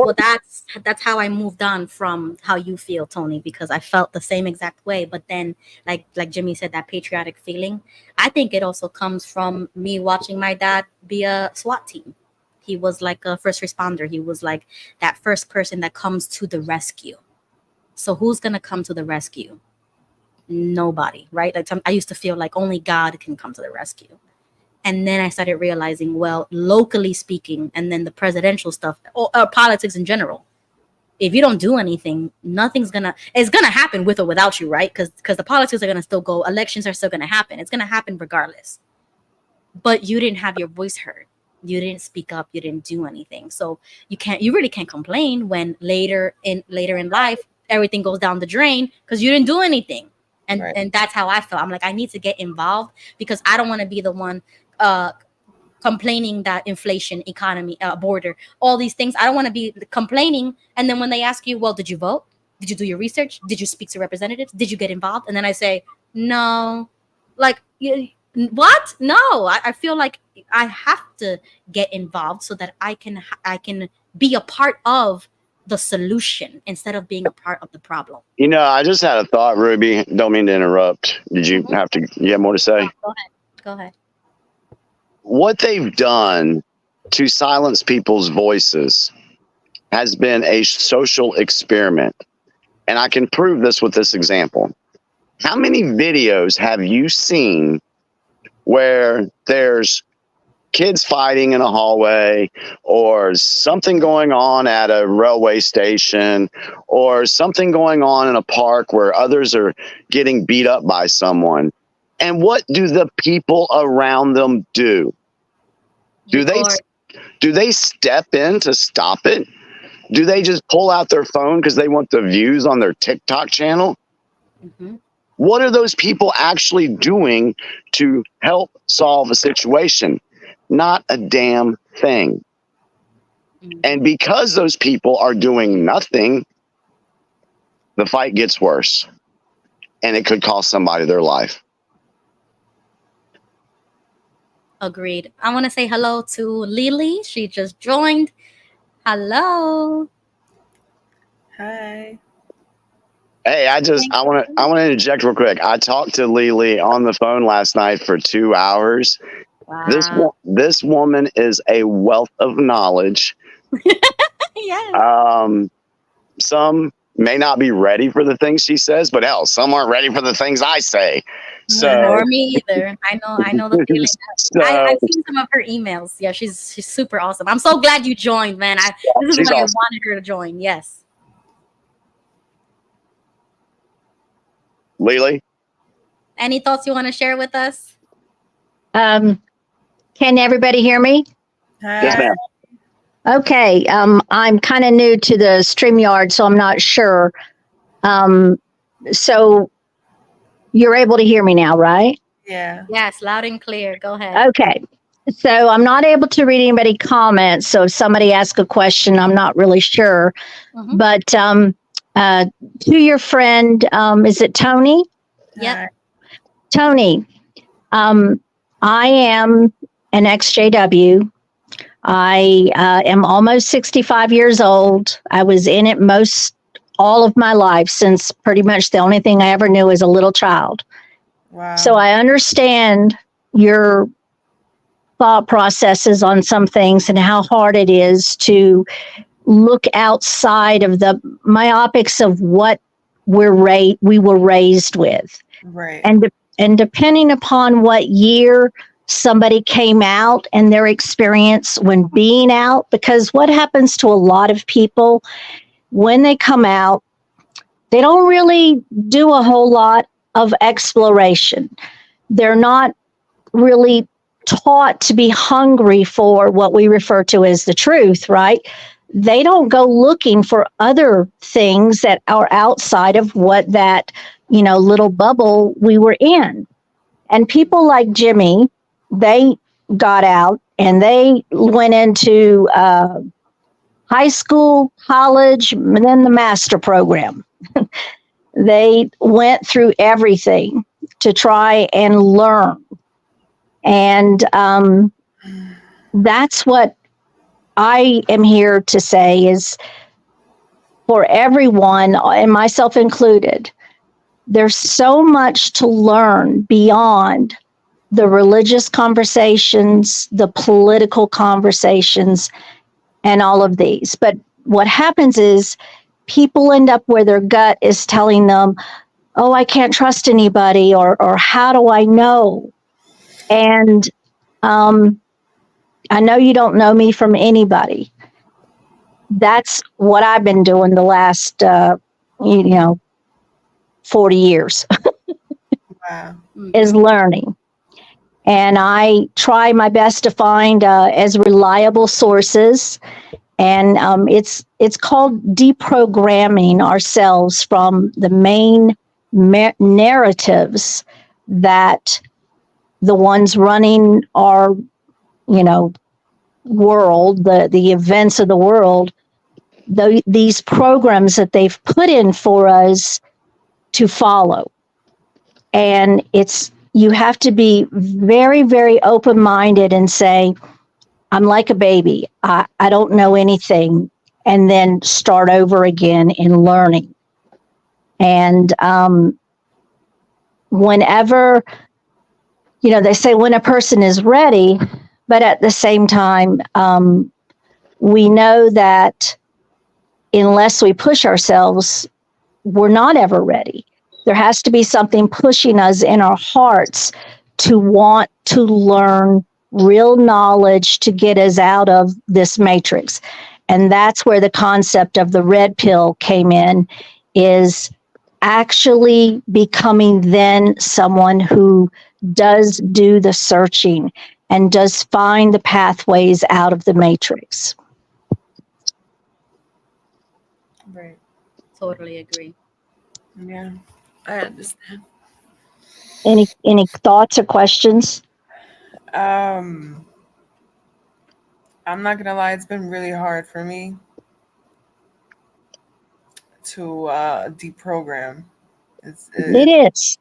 how I moved on from how you feel, Tony, because I felt the same exact way. But then, like Jimmy said, that patriotic feeling, I think it also comes from me watching my dad be a SWAT team. He was like a first responder. He was like that first person that comes to the rescue. So who's gonna come to the rescue? Nobody, right? Like I used to feel like only God can come to the rescue. And then I started realizing, well, locally speaking, and then the presidential stuff or politics in general, if you don't do anything, it's gonna happen with or without you, right? Because the politics are gonna still go, elections are still gonna happen. It's gonna happen regardless. But you didn't have your voice heard. You didn't speak up. You didn't do anything. So you really can't complain when later in life everything goes down the drain because you didn't do anything. And Right. and that's how I felt. I'm like, I need to get involved because I don't want to be the one complaining that inflation, economy, border, all these things. I don't want to be complaining. And then when they ask you, well, did you vote? Did you do your research? Did you speak to representatives? Did you get involved? And then I say, no. Like, what? No. I feel like I have to get involved so that I can be a part of the solution instead of being a part of the problem. You know, I just had a thought, Ruby. Don't mean to interrupt. Did you you have more to say? Go ahead. What they've done to silence people's voices has been a social experiment. And I can prove this with this example. How many videos have you seen where there's kids fighting in a hallway or something going on at a railway station or something going on in a park where others are getting beat up by someone? And what do the people around them do? Do they step in to stop it? Do they just pull out their phone because they want the views on their TikTok channel? Mm-hmm. What are those people actually doing to help solve a situation? Not a damn thing. Mm-hmm. And because those people are doing nothing, the fight gets worse. And it could cost somebody their life. Agreed. I want to say hello to Lily. She just joined. Hello. Hi. Hey, I want to interject real quick. I talked to Lily on the phone last night for 2 hours. Wow. This woman is a wealth of knowledge. Yeah. Some may not be ready for the things she says, but hell, some aren't ready for the things I say. So, Nor me either. I know the feeling. So, I've seen some of her emails. Yeah, she's super awesome. I'm so glad you joined, man. This is she's why I awesome. wanted her to join. Yes. Lily? Any thoughts you want to share with us? Can everybody hear me? Hi. Yes, ma'am. Okay. I'm kind of new to the StreamYard, so I'm not sure. So you're able to hear me now, right? Yeah. Yes, loud and clear. Go ahead. Okay. So I'm not able to read anybody comments. So if somebody asks a question, I'm not really sure. Mhm. But to your friend, is it Tony? Yep. Hi. Tony, I am an XJW. I am almost 65 years old. I was in it all of my life, since pretty much the only thing I ever knew as a little child. Wow. So I understand your thought processes on some things and how hard it is to look outside of the myopics of what we were raised with. Right. And depending upon what year somebody came out and their experience when being out, because what happens to a lot of people when they come out, they don't really do a whole lot of exploration. They're not really taught to be hungry for what we refer to as the truth, right? They don't go looking for other things that are outside of what that, little bubble we were in. And people like Jimmy, they got out and they went into high school, college, and then the master program. They went through everything to try and learn. And that's what I am here to say is for everyone, and myself included, there's so much to learn beyond the religious conversations, the political conversations, and all of these. But what happens is people end up where their gut is telling them, oh, I can't trust anybody, or how do I know? And I know you don't know me from anybody. That's what I've been doing the last, 40 years Wow. is learning. and I try my best to find as reliable sources. And it's called deprogramming ourselves from the main narratives that the ones running our, world, the events of the world, these programs that they've put in for us to follow. And you have to be very, very open-minded and say, I'm like a baby. I don't know anything, and then start over again in learning. And whenever, they say when a person is ready, but at the same time, we know that unless we push ourselves, we're not ever ready. There has to be something pushing us in our hearts to want to learn real knowledge to get us out of this matrix. And that's where the concept of the red pill came in, is actually becoming then someone who does do the searching and does find the pathways out of the matrix. Right. Totally agree. Yeah, I understand. Any thoughts or questions? I'm not gonna lie, it's been really hard for me to deprogram. It is.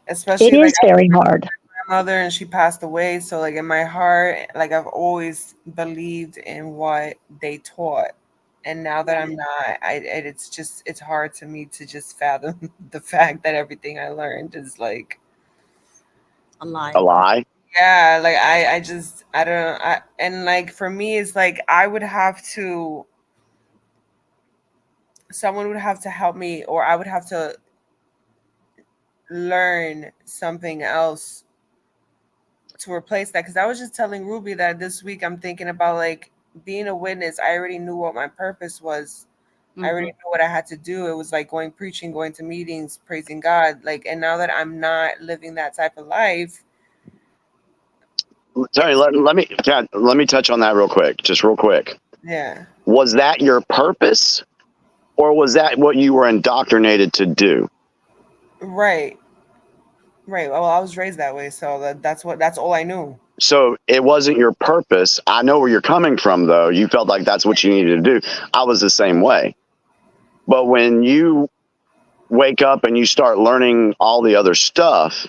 Especially It is very hard. grandmother, and she passed away. So like in my heart, like I've always believed in what they taught, and now that I'm not, it's hard to me to just fathom the fact that everything I learned is like A lie. A lie. yeah, like I don't and like for me it's like someone would have to help me, or I would have to learn something else to replace that. Because I was just telling Ruby that this week I'm thinking about like being a witness. I already knew what my purpose was. I already knew what I had to do. It was like preaching, going to meetings, praising God. Like, and now that I'm not living that type of life. Sorry, let me touch on that real quick. Yeah. Was that your purpose, or was that what you were indoctrinated to do? Right. Well, I was raised that way, so that's all I knew. So it wasn't your purpose. I know where you're coming from, though. You felt like that's what you needed to do. I was the same way. But when you wake up and you start learning all the other stuff,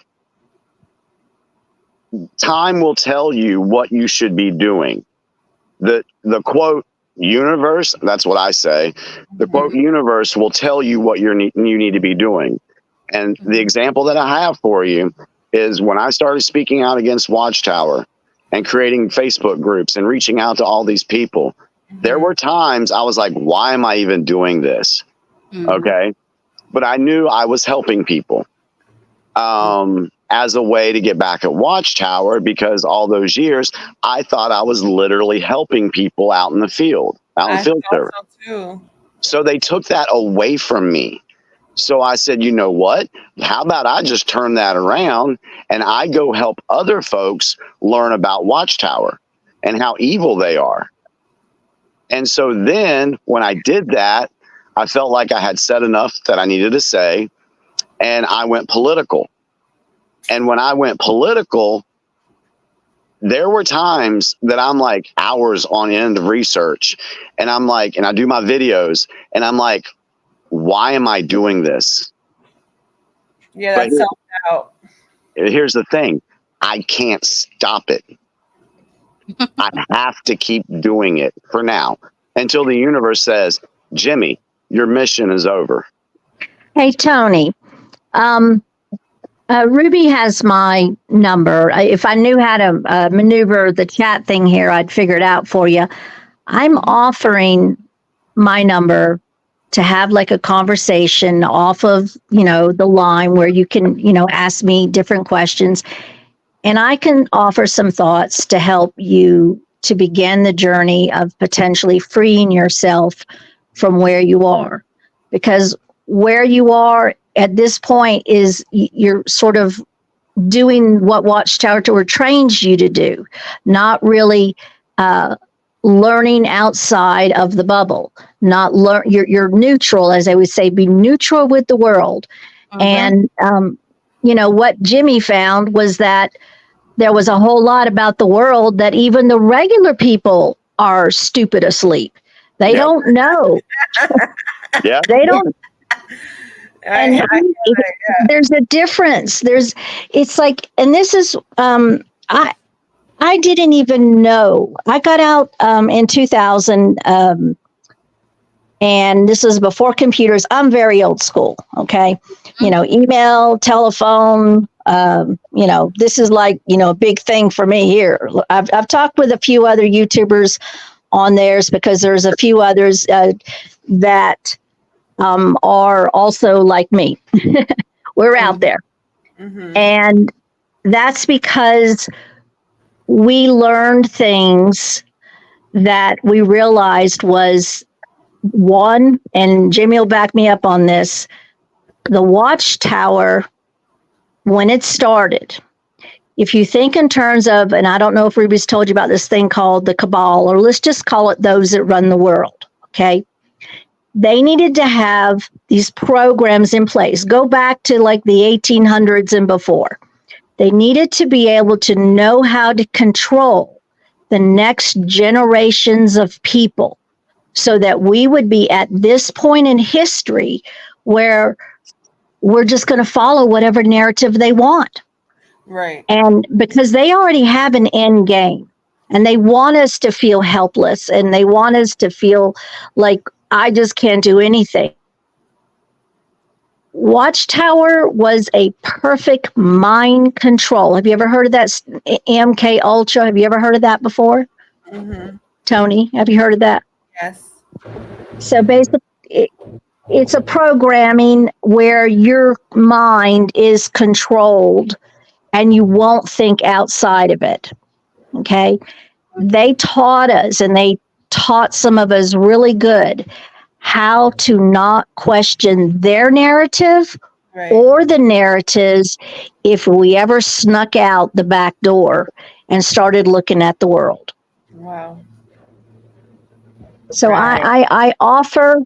time will tell you what you should be doing. The quote universe, that's what I say. The quote universe will tell you what you need to be doing. And the example that I have for you is when I started speaking out against Watchtower and creating Facebook groups and reaching out to all these people, there were times I was like, why am I even doing this? Okay. But I knew I was helping people as a way to get back at Watchtower, because all those years I thought I was literally helping people out in the field, field service. So they took that away from me. So I said, you know what? How about I just turn that around and I go help other folks learn about Watchtower and how evil they are. And so then when I did that, I felt like I had said enough that I needed to say, and I went political. And when I went political, there were times that I'm like hours on end of research, and I'm like, and I do my videos, and I'm like, why am I doing this? Yeah, that's self-doubt. Here's the thing. I can't stop it. I have to keep doing it for now until the universe says, Jimmy, your mission is over. Hey, Tony, Ruby has my number. If I knew how to maneuver the chat thing here, I'd figure it out for you. I'm offering my number to have like a conversation off of, the line where you can, ask me different questions. And I can offer some thoughts to help you to begin the journey of potentially freeing yourself from where you are. Because where you are at this point is you're sort of doing what Watchtower trains you to do, not really learning outside of the bubble, not learn. You're neutral, as they would say, be neutral with the world. And what Jimmy found was that there was a whole lot about the world that even the regular people are stupid asleep. They don't know. Yeah. They don't. And there's a difference. It's like, and this is, I didn't even know. I got out in 2000, and this was before computers. I'm very old school. Okay. Email, telephone, this is like, a big thing for me here. I've talked with a few other YouTubers on theirs because there's a few others that are also like me. We're out there. And that's because we learned things that we realized was one, and Jimmy will back me up on this, the Watchtower, when it started, if you think in terms of, and I don't know if Ruby's told you about this thing called the cabal, or let's just call it those that run the world, okay? They needed to have these programs in place. Go back to like the 1800s and before. They needed to be able to know how to control the next generations of people so that we would be at this point in history where we're just going to follow whatever narrative they want. Right. And because they already have an end game and they want us to feel helpless and they want us to feel like I just can't do anything. Watchtower was a perfect mind control. Have you ever heard of that? MK Ultra. Have you ever heard of that before? Tony, have you heard of that? Yes. So basically, it's a programming where your mind is controlled and you won't think outside of it. Okay. They taught us, and they taught some of us really good, how to not question their narrative or the narratives if we ever snuck out the back door and started looking at the world. Wow. So I offer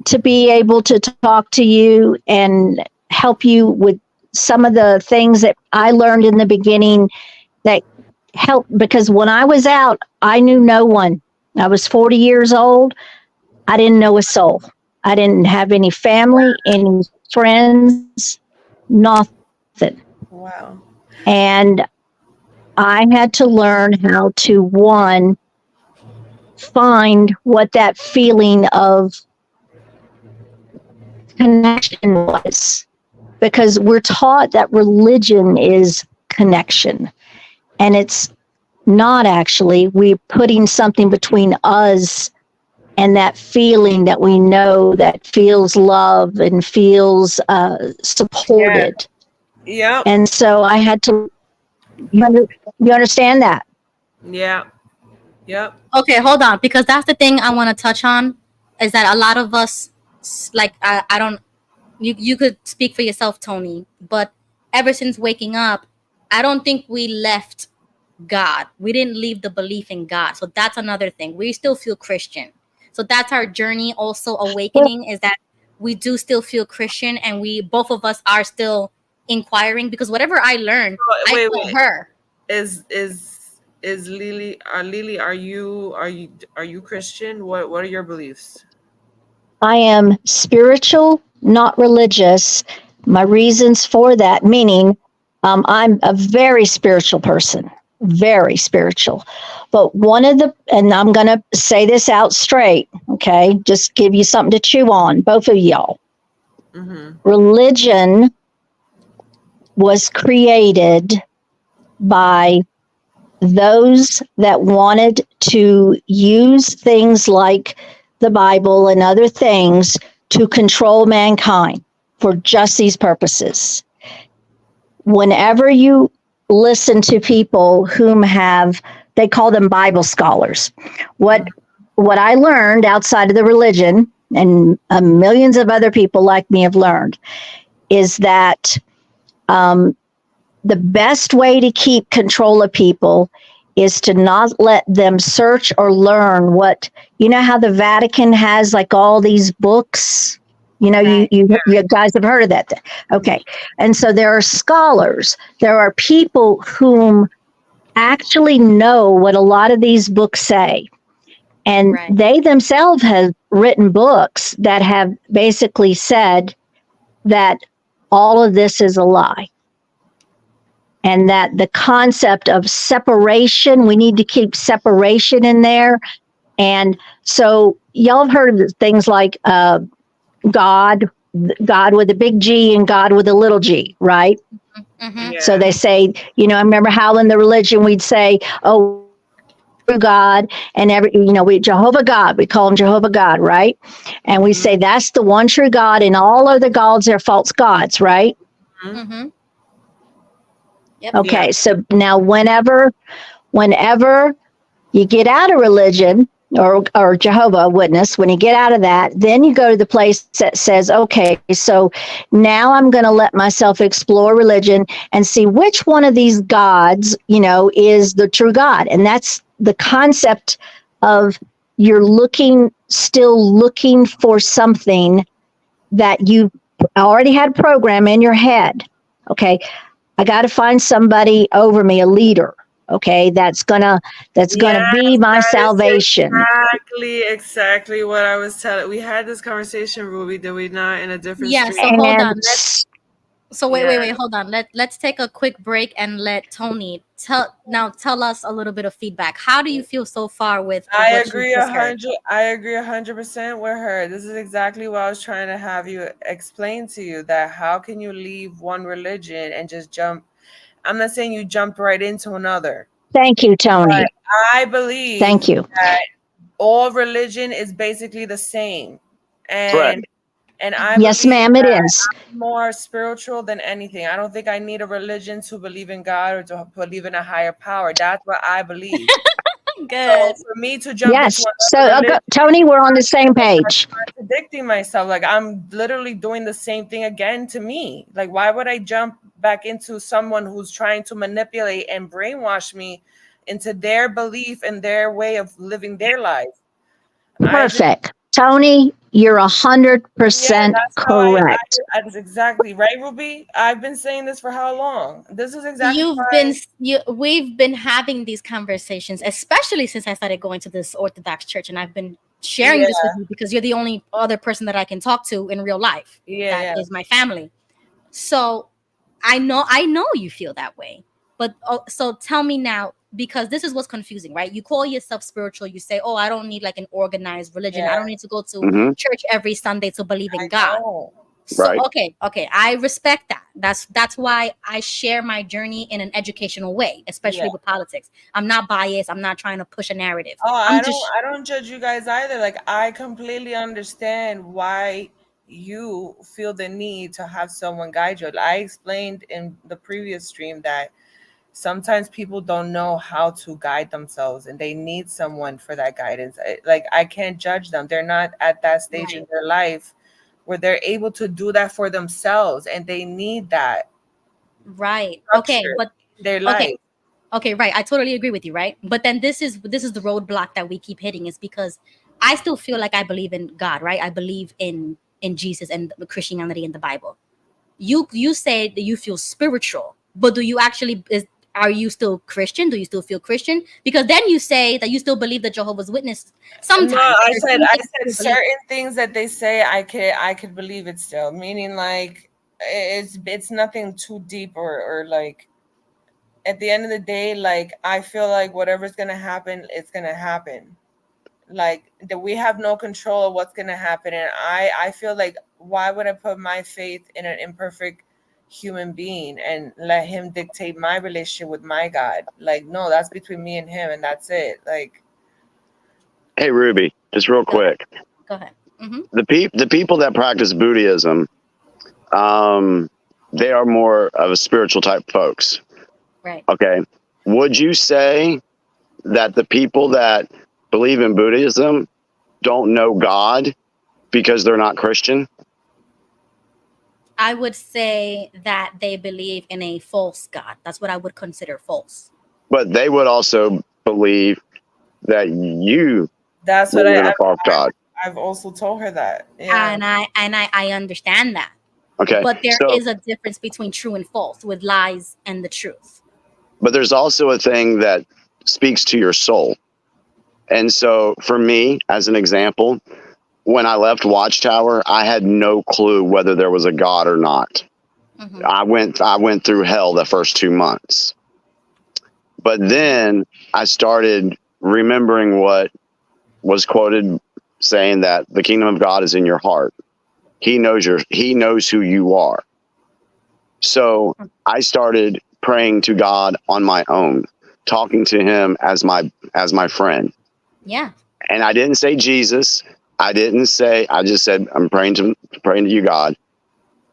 to be able to talk to you and help you with some of the things that I learned in the beginning that helped, because when I was out, I knew no one. I was 40 years old. I didn't know a soul. I didn't have any family, any friends, nothing. Wow. And I had to learn how to, one, find what that feeling of connection was. Because we're taught that religion is connection. And it's not actually. We're putting something between us and that feeling that we know that feels love and feels supported. Yeah. And so I had to, you understand that? Yeah. Yep. Okay, hold on, because that's the thing I want to touch on, is that a lot of us, like, I don't, you could speak for yourself, Tony, but ever since waking up, I don't think we left God. We didn't leave the belief in God. So that's another thing. We still feel Christian. So that's our journey also awakening, is that we do still feel Christian, and we, both of us, are still inquiring, because whatever I learned, I told her. Is Lily, Lily, are you Christian? What are your beliefs? I am spiritual, not religious. My reasons for that, meaning I'm a very spiritual person, very spiritual. But one of the, and I'm going to say this out straight, okay, just give you something to chew on, both of y'all. Religion was created by those that wanted to use things like the Bible and other things to control mankind for just these purposes. Whenever you listen to people whom have, they call them Bible scholars. What I learned outside of the religion, and millions of other people like me have learned, is that the best way to keep control of people is to not let them search or learn what, you know, how the Vatican has like all these books, you know, Right. you guys have heard of that. Okay. And so there are scholars, there are people whom actually know what a lot of these books say. And Right. they themselves have written books that have basically said that all of this is a lie. And that the concept of separation, we need to keep separation in there. And so y'all have heard of things like God with a big G and God with a little g, right? Mhm. Yeah. So they say, you know, I remember how in the religion we'd say, oh, God, and we Jehovah God, we call him Jehovah God, right? And we say that's the one true God, and all other gods are false gods, right? Mhm. Yep. Okay, Yeah. so now whenever you get out of religion or Jehovah Witness, when you get out of that, then you go to the place that says, okay, so now I'm going to let myself explore religion and see which one of these gods, you know, is the true God. And that's the concept of you're still looking for something that you already had program in your head. Okay, I got to find somebody over me, a leader. Okay, that's gonna be my that is salvation. exactly what I was telling. We had this conversation, Ruby, did we not, in a different Yeah. So stream? hold And on. So wait, hold on. Let's take a quick break and let Tony tell us a little bit of feedback. How do you feel so far with I what you agree just heard? 100% with her. This is exactly what I was trying to have you explain to you, that how can you leave one religion and just jump? I'm not saying you jumped right into another. thank you, Tony. But I believe Thank you. that all religion is basically the same. Correct. And I Yes, believe ma'am, it that is. I'm more spiritual than anything. I don't think I need a religion to believe in God or to believe in a higher power. That's what I believe. So Good. for me to jump Yes. into So, another religion, Tony, we're on the same page. contradicting myself. Like I'm literally doing the same thing again to me. Like why would I jump back into someone who's trying to manipulate and brainwash me into their belief and their way of living their life? Perfect. Tony, you're 100% That's how correct. that's exactly right, Ruby. I've been saying this for how long? This is exactly We've been having these conversations, especially since I started going to this Orthodox church, and I've been sharing this with you because you're the only other person that I can talk to in real life. That is my family. So I know you feel that way. But so tell me now, because this is what's confusing, right? You call yourself spiritual. You say, "Oh, I don't need like an organized religion. I don't need to go to church every Sunday to believe in God." So Right. okay, I respect that. That's why I share my journey in an educational way, especially with politics. I'm not biased. I'm not trying to push a narrative. I don't judge you guys either. Like I completely understand why you feel the need to have someone guide you. I explained in the previous stream that sometimes people don't know how to guide themselves and they need someone for that guidance. Like I can't judge them. They're not at that stage in their life where they're able to do that for themselves, and they need that. Right. Okay, but their life. Okay, right. I totally agree with you, right? But then this is the roadblock that we keep hitting, is because I still feel like I believe in God, right? I believe in Jesus and Christianity and the Bible. You say that you feel spiritual, but do you actually are you still Christian? Do you still feel Christian? Because then you say that you still believe the Jehovah's Witness. Sometimes No, I said certain things that they say I could believe it still. Meaning like it's nothing too deep or like at the end of the day, like I feel like whatever's gonna happen, it's gonna happen. Like that we have no control of what's gonna happen. And I feel like why would I put my faith in an imperfect human being and let him dictate my relationship with my God? Like, no, that's between me and him, and that's it. Like, hey Ruby, just real quick. Go ahead. Mm-hmm. The people that practice Buddhism, they are more of a spiritual type folks. Right. Okay. Would you say that the people that believe in Buddhism don't know God because they're not Christian? I would say that they believe in a false God. That's what I would consider false. But they would also believe that you That's what believe in a false God. I've also told her that. Yeah. And I understand that. Okay. But there So, is a difference between true and false, with lies and the truth. but there's also a thing that speaks to your soul. And so for me, as an example, when I left Watchtower, I had no clue whether there was a God or not. Mhm. I went through hell the first 2 months. But then I started remembering what was quoted saying that the kingdom of God is in your heart. He knows who you are. So I started praying to God on my own, talking to him as my friend. Yeah. And I didn't say Jesus. I just said, I'm praying to you, God.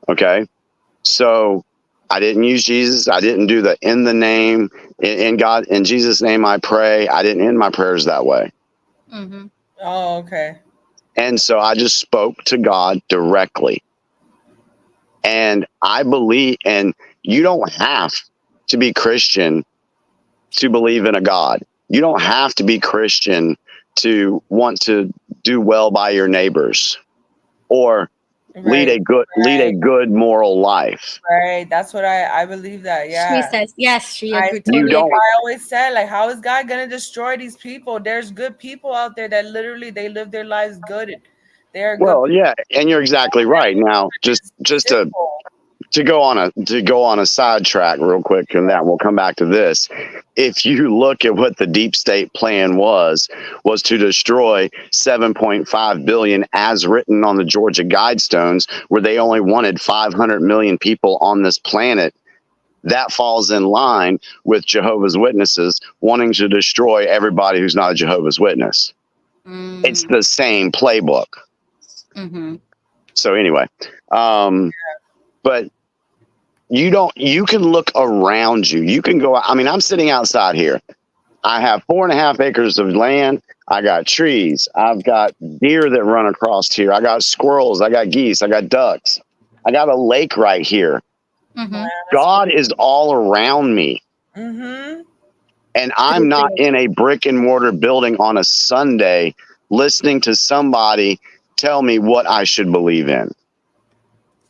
Okay. So I didn't use Jesus. I didn't do the in the name, in God, in Jesus' name I pray. I didn't end my prayers that way. Mm-hmm. Oh, okay. And so I just spoke to God directly. And I believe, and you don't have to be Christian to believe in a God. You don't have to be Christian to want to do well by your neighbors or lead a good moral life. Right. That's what I believe that. Yeah. She says yes. She agreed. You Totally don't- agree. I always said, like, how is God gonna destroy these people? There's good people out there that literally they live their lives good. They're good. Well, yeah, and you're exactly right. Now, just to go on a sidetrack real quick, and that we'll come back to this. If you look at what the deep state plan was to destroy 7.5 billion as written on the Georgia Guidestones, where they only wanted 500 million people on this planet. That falls in line with Jehovah's Witnesses wanting to destroy everybody who's not a Jehovah's Witness. Mm. It's the same playbook. Mm-hmm. So anyway, but you can look around you. You can go, I mean, I'm sitting outside here. I have 4.5 acres of land. I got trees. I've got deer that run across here. I got squirrels. I got geese. I got ducks. I got a lake right here. Mm-hmm. God is all around me. Mm-hmm. And I'm not in a brick and mortar building on a Sunday listening to somebody tell me what I should believe in.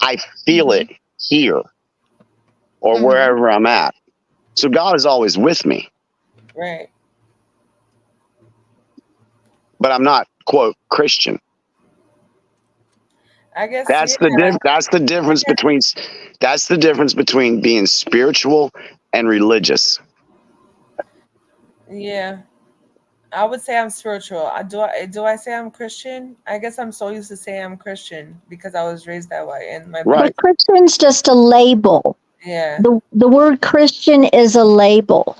I feel it here or wherever I'm at. So God is always with me. Right. But I'm not, quote, Christian. I guess That's the difference between being spiritual and religious. Yeah. I would say I'm spiritual. Do I say I'm Christian? I guess I'm so used to saying I'm Christian because I was raised that way. And my Right. But Christian's just a label. yeah. The word Christian is a label.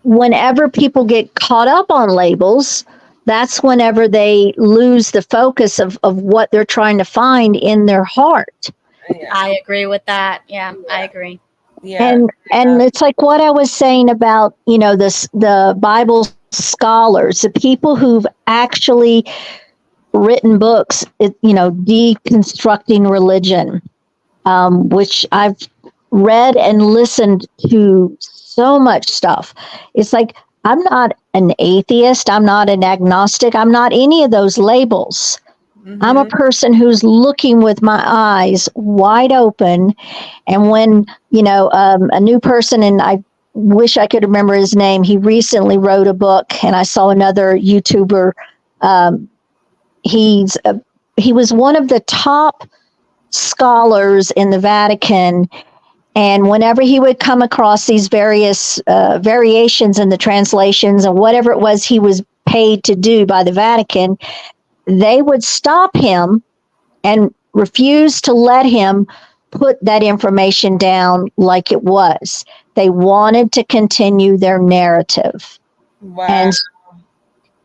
Whenever people get caught up on labels, that's whenever they lose the focus of what they're trying to find in their heart. Yeah. I agree with that. Yeah, I agree. Yeah. And it's like what I was saying about, the Bible scholars, the people who've actually written books, deconstructing religion, which I've read and listened to so much stuff. It's like, I'm not an atheist. I'm not an agnostic. I'm not any of those labels. I'm a person who's looking with my eyes wide open. And when, a new person, and I wish I could remember his name, he recently wrote a book, and I saw another YouTuber. He was one of the top scholars in the Vatican. And whenever he would come across these various variations in the translations and whatever it was he was paid to do by the Vatican, they would stop him and refuse to let him put that information down like it was. They wanted to continue their narrative. Wow.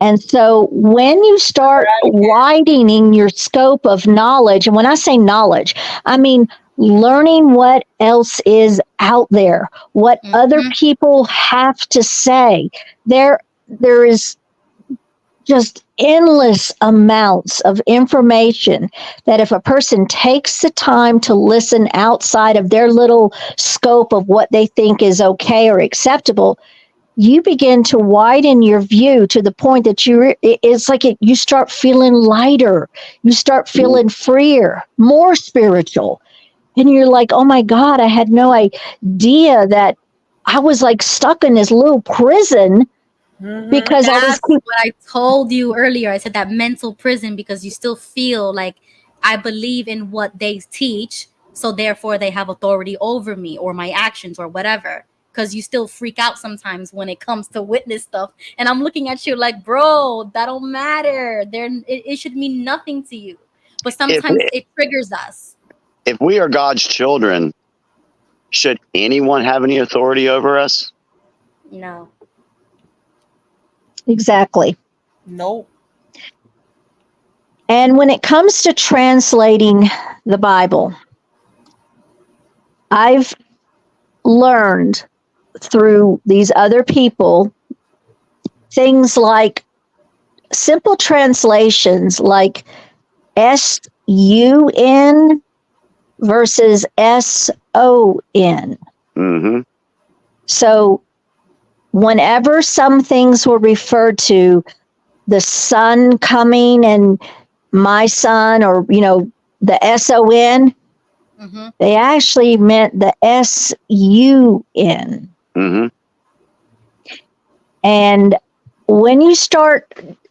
And so when you start widening your scope of knowledge, and when I say knowledge, I mean learning what else is out there, what other people have to say. There is just endless amounts of information that if a person takes the time to listen outside of their little scope of what they think is okay or acceptable, you begin to widen your view to the point that you start feeling lighter, you start feeling freer, more spiritual. And you're like, oh my God, I had no idea that I was like stuck in this little prison because That's what I told you earlier. I said that mental prison, because you still feel like I believe in what they teach, so therefore they have authority over me or my actions or whatever. Because you still freak out sometimes when it comes to witness stuff. And I'm looking at you like, bro, that don't matter. It should mean nothing to you. But sometimes it triggers us. If we are God's children, should anyone have any authority over us? No. Exactly. Nope. And when it comes to translating the Bible, I've learned through these other people things like simple translations like S-U-N versus S-O-N. Mm-hmm. So whenever some things were referred to, the son coming and my son, or, the S-O-N, they actually meant the S-U-N. Mm-hmm. And when you start,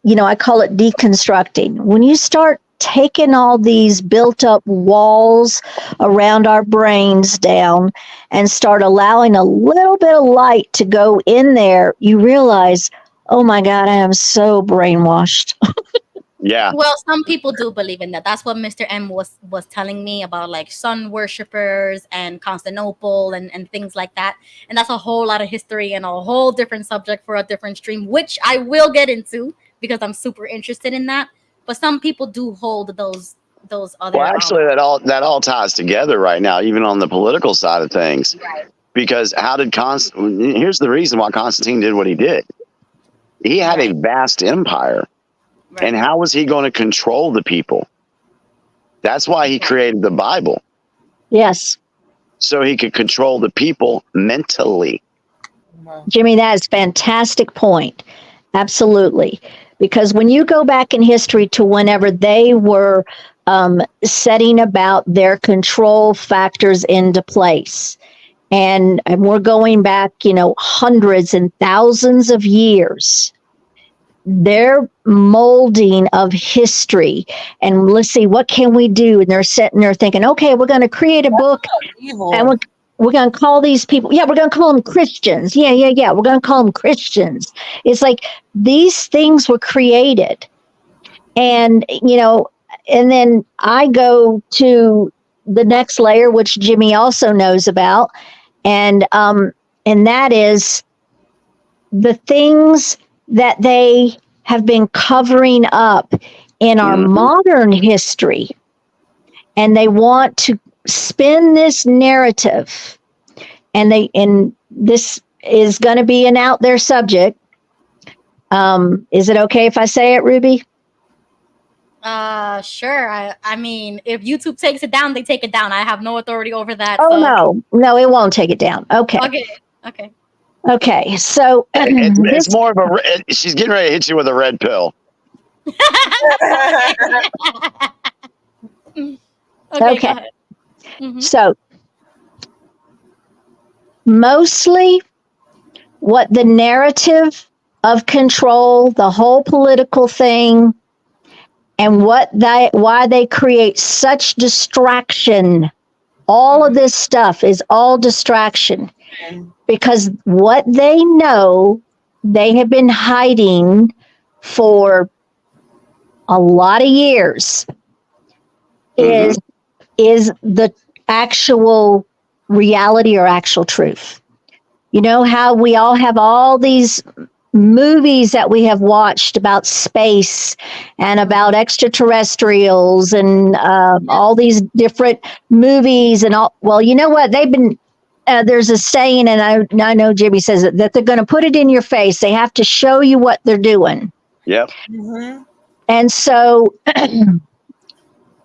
I call it deconstructing, when you start taking all these built up walls around our brains down and start allowing a little bit of light to go in there, you realize, oh my God, I am so brainwashed. Yeah. Well, some people do believe in that. That's what Mr. M was telling me about, like sun worshippers and Constantinople and things like that. And that's a whole lot of history and a whole different subject for a different stream, which I will get into because I'm super interested in that. But some people do hold those other. Well, actually, that all ties together right now, even on the political side of things. Right. Because here's the reason why Constantine did what he did. He had a vast empire. Right. And how was he going to control the people? That's why he created the Bible. Yes. So he could control the people mentally. Jimmy, that is a fantastic point. Absolutely. Because when you go back in history to whenever they were setting about their control factors into place, and we're going back, hundreds and thousands of years, their molding of history, and let's see, what can we do? And they're sitting there thinking, okay, we're going to create a book, and we're going to call these people, we're going to call them Christians. Yeah. We're going to call them Christians. It's like these things were created. And, and then I go to the next layer, which Jimmy also knows about. And that is the things that they have been covering up in our modern history. And they want to spin this narrative, and this is going to be an out there subject. Is it okay if I say it, Ruby? Sure. I mean, if YouTube takes it down, they take it down. I have no authority over that. Oh, so. no, it won't take it down. Okay. So it's more of she's getting ready to hit you with a red pill. Okay. So mostly what the narrative of control, the whole political thing, and why they create such distraction, all of this stuff is all distraction, because what they know they have been hiding for a lot of years is the actual reality or actual truth. You know how we all have all these movies that we have watched about space and about extraterrestrials and all these different movies and all. Well, you know what? They've been, there's a saying, and I know Jimmy says it, that they're going to put it in your face. They have to show you what they're doing. Yep. Mhm. And so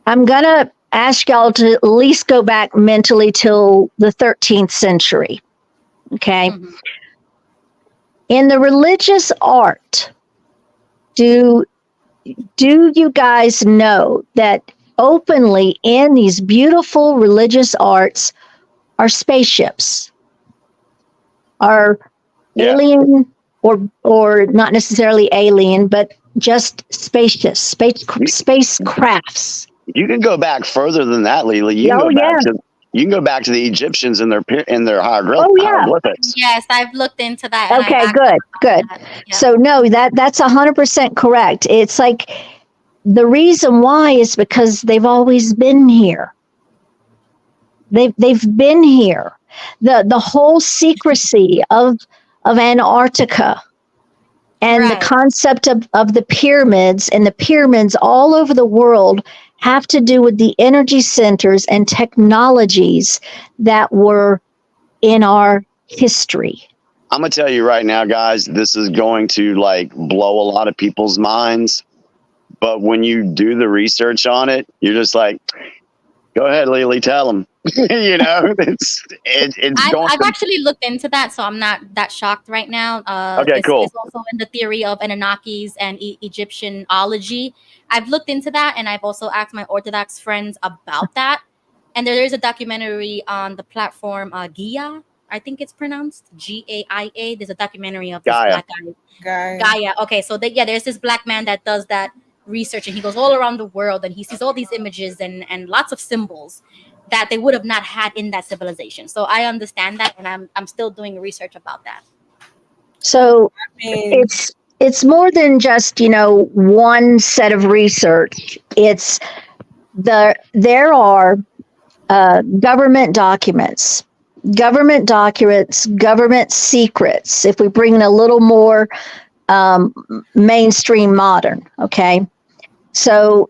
I'm going to ask y'all to at least go back mentally till the 13th century. Okay. Mhm. In the religious art, do you guys know that openly in these beautiful religious arts are spaceships, are Yeah. alien or not necessarily alien, but just spaceships, spacecrafts. You can go back further than that, Lily. You can Oh, go back yeah. to the Egyptians and their Oh, yeah. hieroglyphics. Yes, I've looked into that. And Okay, I've good, actually good. found that. Yeah. So no, that's 100% correct. It's like the reason why is because they've always been here. They've been here. The whole secrecy of Antarctica and the Right. concept of the pyramids, and the pyramids all over the world have to do with the energy centers and technologies that were in our history. I'm gonna tell you right now, guys, this is going to like blow a lot of people's minds. But when you do the research on it, you're just like, go ahead, Lily, tell them. You know, it's I've actually looked into that, so I'm not that shocked right now. Okay, cool. It's also in the theory of Anunnakis and Egyptianology. I've looked into that, and I've also asked my Orthodox friends about that. And there's a documentary on the platform Gaia, I think it's pronounced Gaia. There's a documentary of this Gaia. black guy. Gaia. Okay, so there's this black man that does that research, and he goes all around the world, and he sees all these images and lots of symbols that they would have not had in that civilization. So I understand that, and I'm still doing research about that. So I mean, it's more than just, one set of research. It's there are government documents, government secrets. If we bring in a little more mainstream modern, okay? So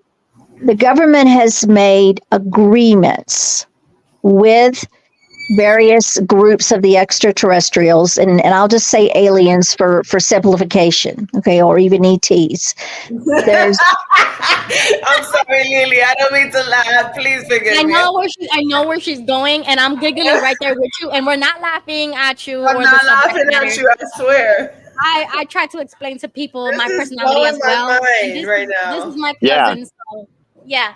the government has made agreements with various groups of the extraterrestrials, and I'll just say aliens for simplification, okay, or even ETs. There's I'm sorry, Lily. I don't mean to laugh. Please forgive me. I know where she's going, and I'm giggling right there with you. And we're not laughing at you. I'm or not the laughing subject at matter. you. I swear. I try to explain to people This my is personality blowing as well. my And mind this, right now. This is my Yeah. cousin. So yeah.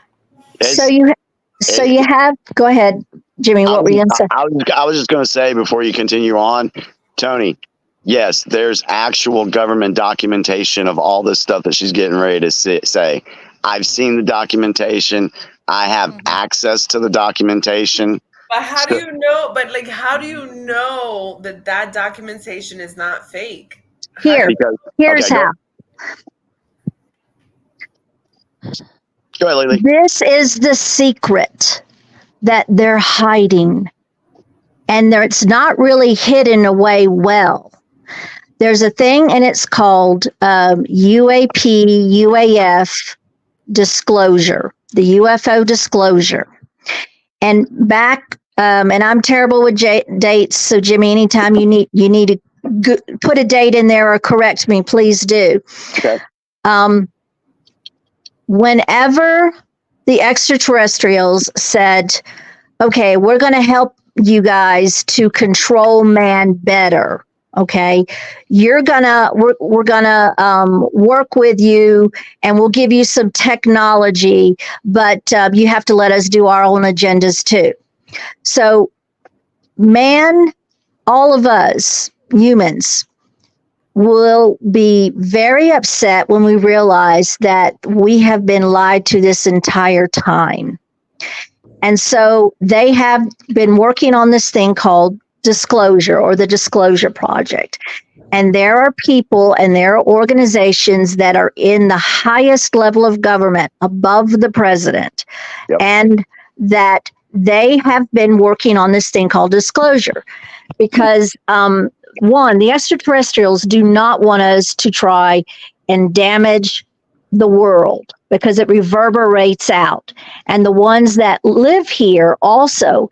so you have. Go ahead, Jimmy. What were you going to say? I was just going to say before you continue on, Tony. Yes, there's actual government documentation of all this stuff that she's getting ready to say. I've seen the documentation. I have access to the documentation. But how do you know? But like, how do you know that documentation is not fake? Here's Okay, how. Go ahead, Lily. This is the secret that they're hiding, and it's not really hidden away well. There's a thing, and it's called UAP, UAF disclosure, the UFO disclosure. And back, and I'm terrible with dates, so Jimmy, anytime you need to put a date in there or correct me, please do. Okay. Whenever the extraterrestrials said, okay, we're going to help you guys to control man better. Okay, we're gonna work with you, and we'll give you some technology, but you have to let us do our own agendas too. So, man, all of us humans will be very upset when we realize that we have been lied to this entire time. And so they have been working on this thing called disclosure, or the Disclosure Project. And there are people and there are organizations that are in the highest level of government above the president. Yep. And that they have been working on this thing called disclosure because one, the extraterrestrials do not want us to try and damage the world because it reverberates out. And the ones that live here also,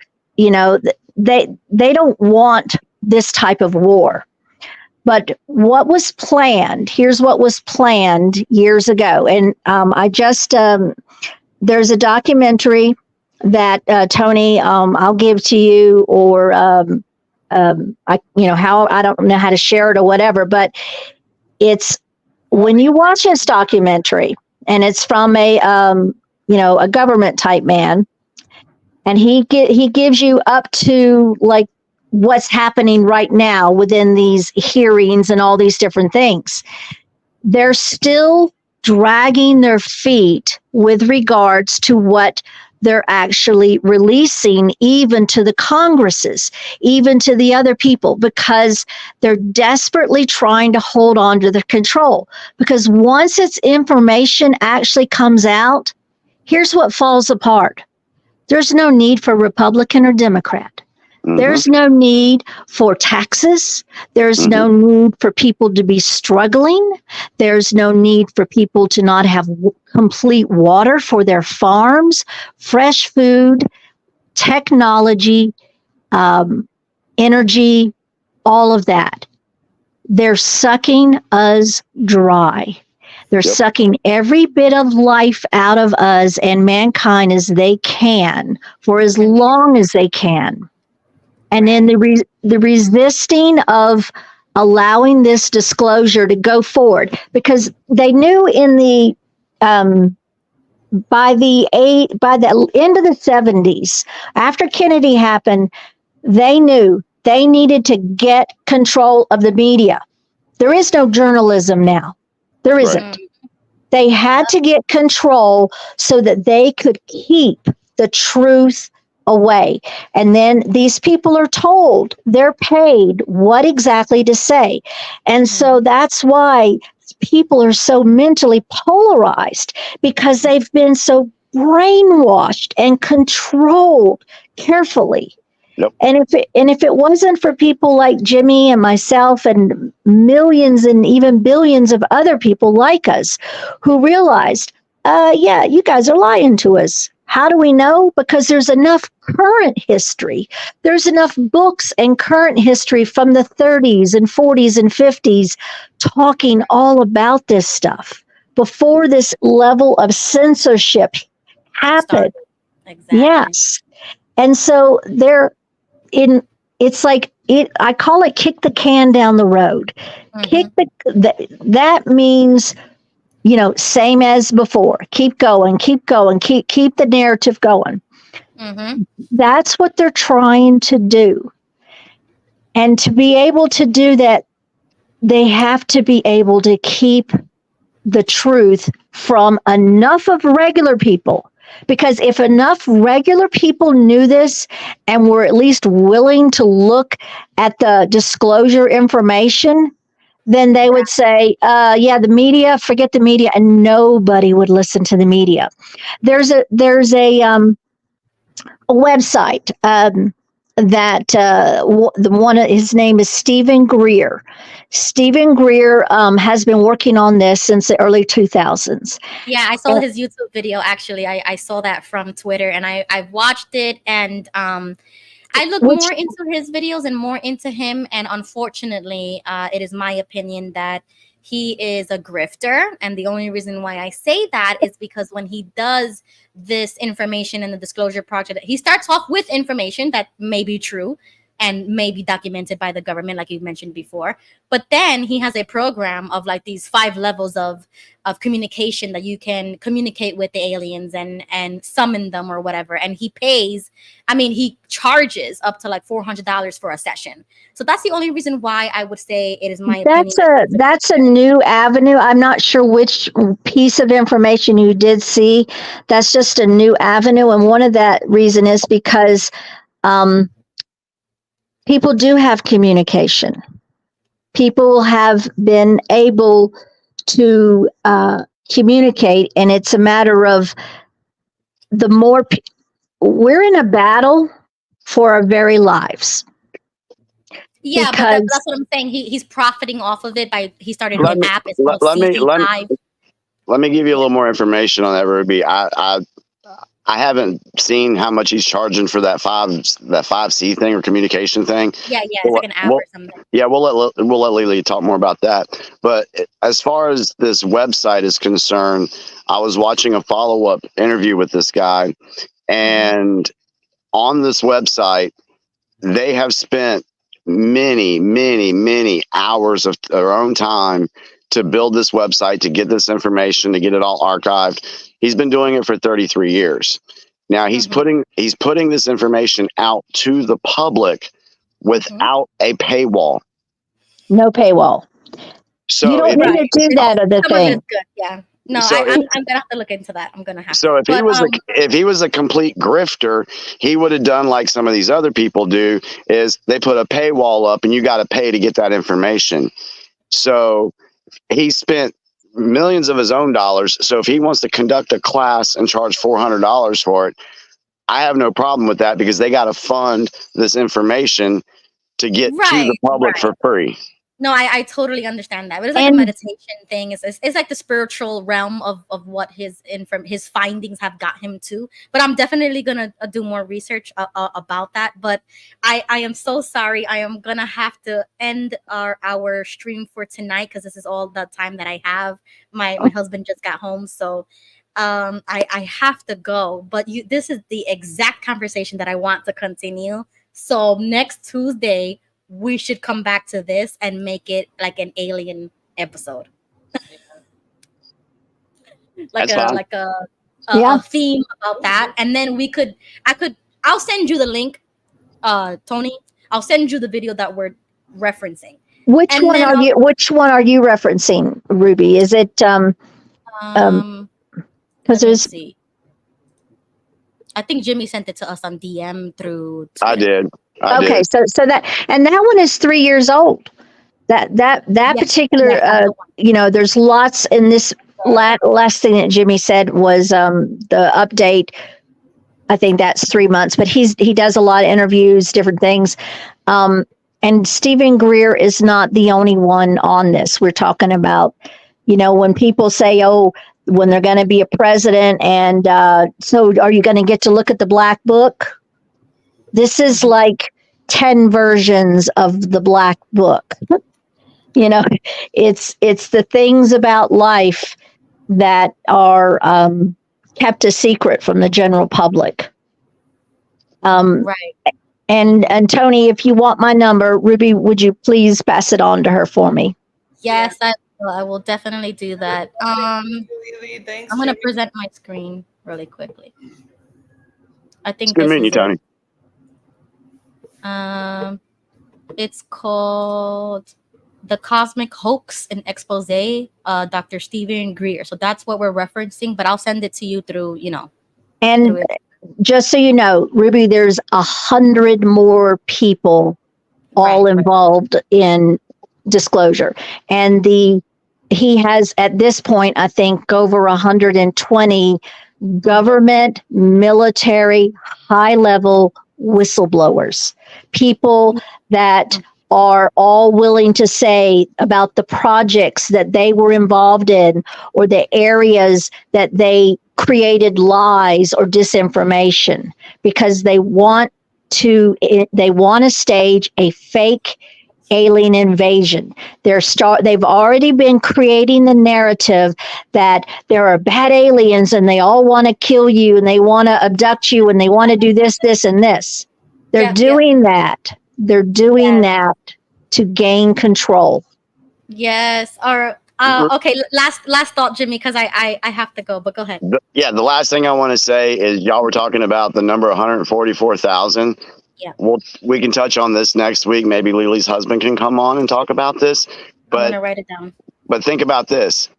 they don't want this type of war. But what was planned, here's what was planned years ago. And there's a documentary that Tony, I'll give to you, or I don't know how to share it or whatever, but it's when you watch this documentary, and it's from a government type man, and he gives you up to like what's happening right now within these hearings and all these different things. They're still dragging their feet with regards to what they're actually releasing, even to the Congresses, even to the other people, because they're desperately trying to hold on to the control. Because once its information actually comes out, here's what falls apart. There's no need for Republican or Democrat. Mm-hmm. There's no need for taxes. There's no need for people to be struggling. There's no need for people to not have complete water for their farms, fresh food, technology, energy, all of that. They're sucking us dry. They're sucking every bit of life out of us and mankind as they can for as long as they can. And then the resisting of allowing this disclosure to go forward, because they knew in the by the end of the 70s, after Kennedy happened, they knew they needed to get control of the media. There is no journalism now. There isn't. Right. They had to get control so that they could keep the truth away. And then these people are told, they're paid what exactly to say. And so that's why people are so mentally polarized, because they've been so brainwashed and controlled carefully. Yep. And if it wasn't for people like Jimmy and myself and millions and even billions of other people like us who realized, you guys are lying to us. How do we know? Because there's enough current history. There's enough books and current history from the 30s and 40s and 50s talking all about this stuff before this level of censorship happened. Exactly. Yes. And so I call it kick the can down the road. Mm-hmm. That means, same as before. Keep going, keep the narrative going. Mm-hmm. That's what they're trying to do. And to be able to do that, they have to be able to keep the truth from enough of regular people. Because if enough regular people knew this and were at least willing to look at the disclosure information, then they would say, the media, forget the media, and nobody would listen to the media. There's a website that his name is Stephen Greer. Stephen Greer has been working on this since the early 2000s. Yeah, I saw his YouTube video, actually. I saw that from Twitter, and I've watched it, and I look more into his videos and more into him, and unfortunately, it is my opinion that he is a grifter. And the only reason why I say that is because when he does this information in the disclosure project, he starts off with information that may be true and may be documented by the government, like you mentioned before. But then he has a program of like these 5 levels of communication that you can communicate with the aliens and summon them or whatever. And he charges up to like $400 for a session. So that's the only reason why I would say it is my opinion. That's a new avenue. I'm not sure which piece of information you did see. That's just a new avenue. And one of that reason is because people do have communication. People have been able to communicate, and it's a matter of we're in a battle for our very lives. Yeah, but that's what I'm saying. He's profiting off of it he started an app. It's called let me give you a little more information on that, Ruby. I I haven't seen how much he's charging for that 5C thing or communication thing. Yeah, it's like an app or something. Yeah, we'll let Lily talk more about that. But as far as this website is concerned, I was watching a follow-up interview with this guy, and on this website, they have spent many hours of their own time to build this website, to get this information, to get it all archived. He's been doing it for 33 years. Now he's putting this information out to the public without a paywall. No paywall. So you don't need to do that other Some of thing. it's good, yeah. No, So I'm gonna have to look into that. I'm gonna have So to. if he was a complete grifter, he would have done like some of these other people do, is they put a paywall up and you got to pay to get that information. So he spent millions of his own dollars. So if he wants to conduct a class and charge $400 for it, I have no problem with that, because they got to fund this information to get to the public for free. No, I totally understand that. But it's like a meditation thing. It's like the spiritual realm of what his findings have got him to. But I'm definitely gonna do more research about that. But I am so sorry. I am gonna have to end our stream for tonight, because this is all the time that I have. My husband just got home, so I have to go. But this is the exact conversation that I want to continue. So next Tuesday, we should come back to this and make it like an alien episode. like a theme about that. And then I'll send you the link, Tony. I'll send you the video that we're referencing. Which one are you referencing, Ruby? Is it because there's see. I think Jimmy sent it to us on DM through Twitter. I did. Okay, so that one is 3 years old. That particular there's lots in this last thing that Jimmy said was the update. I think that's 3 months, but he does a lot of interviews, different things. And Stephen Greer is not the only one on this. We're talking about, when people say, oh, when they're going to be a president, and so are you going to get to look at the Black Book? This is like 10 versions of the Black Book. It's the things about life that are kept a secret from the general public. Right. And Tony, if you want my number, Ruby, would you please pass it on to her for me? Yes, I will definitely do that. Thanks, I'm going to present my screen really quickly. I think Good meeting you, Tony. It's called The Cosmic Hoax and Expose, Dr. Stephen Greer. So that's what we're referencing, but I'll send it to you through, And just so you know, Ruby, there's 100 more people all involved in disclosure. And he has, at this point, I think, over 120 government, military, high-level whistleblowers, people that are all willing to say about the projects that they were involved in, or the areas that they created lies or disinformation, because they want to stage a fake alien invasion. They've already been creating the narrative that there are bad aliens and they all want to kill you and they want to abduct you and they want to do this, and this. They're doing that. They're doing that to gain control. Yes. Okay. Last thought, Jimmy, because I have to go, but go ahead. The last thing I want to say is, y'all were talking about the number 144,000. Yeah. Well, we can touch on this next week. Maybe Lily's husband can come on and talk about this. But I'm gonna write it down. But think about this.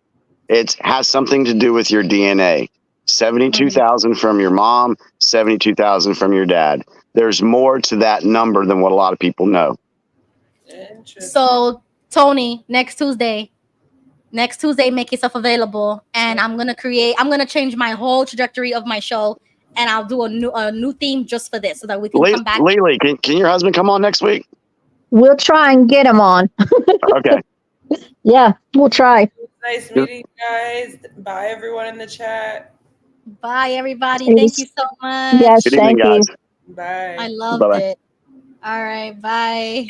It has something to do with your DNA. 72,000 from your mom, 72,000 from your dad. There's more to that number than what a lot of people know. So, Tony, next Tuesday, make yourself available, and I'm gonna change my whole trajectory of my show, and I'll do a new theme just for this, so that we can come back. Lily, can your husband come on next week? We'll try and get him on. Okay. Yeah, we'll try. Nice meeting you guys. Bye, everyone in the chat. Bye, everybody. It Thank was- you so much. Yes, Good evening, thank you. guys. Bye. I loved Bye-bye. it. All right. Bye.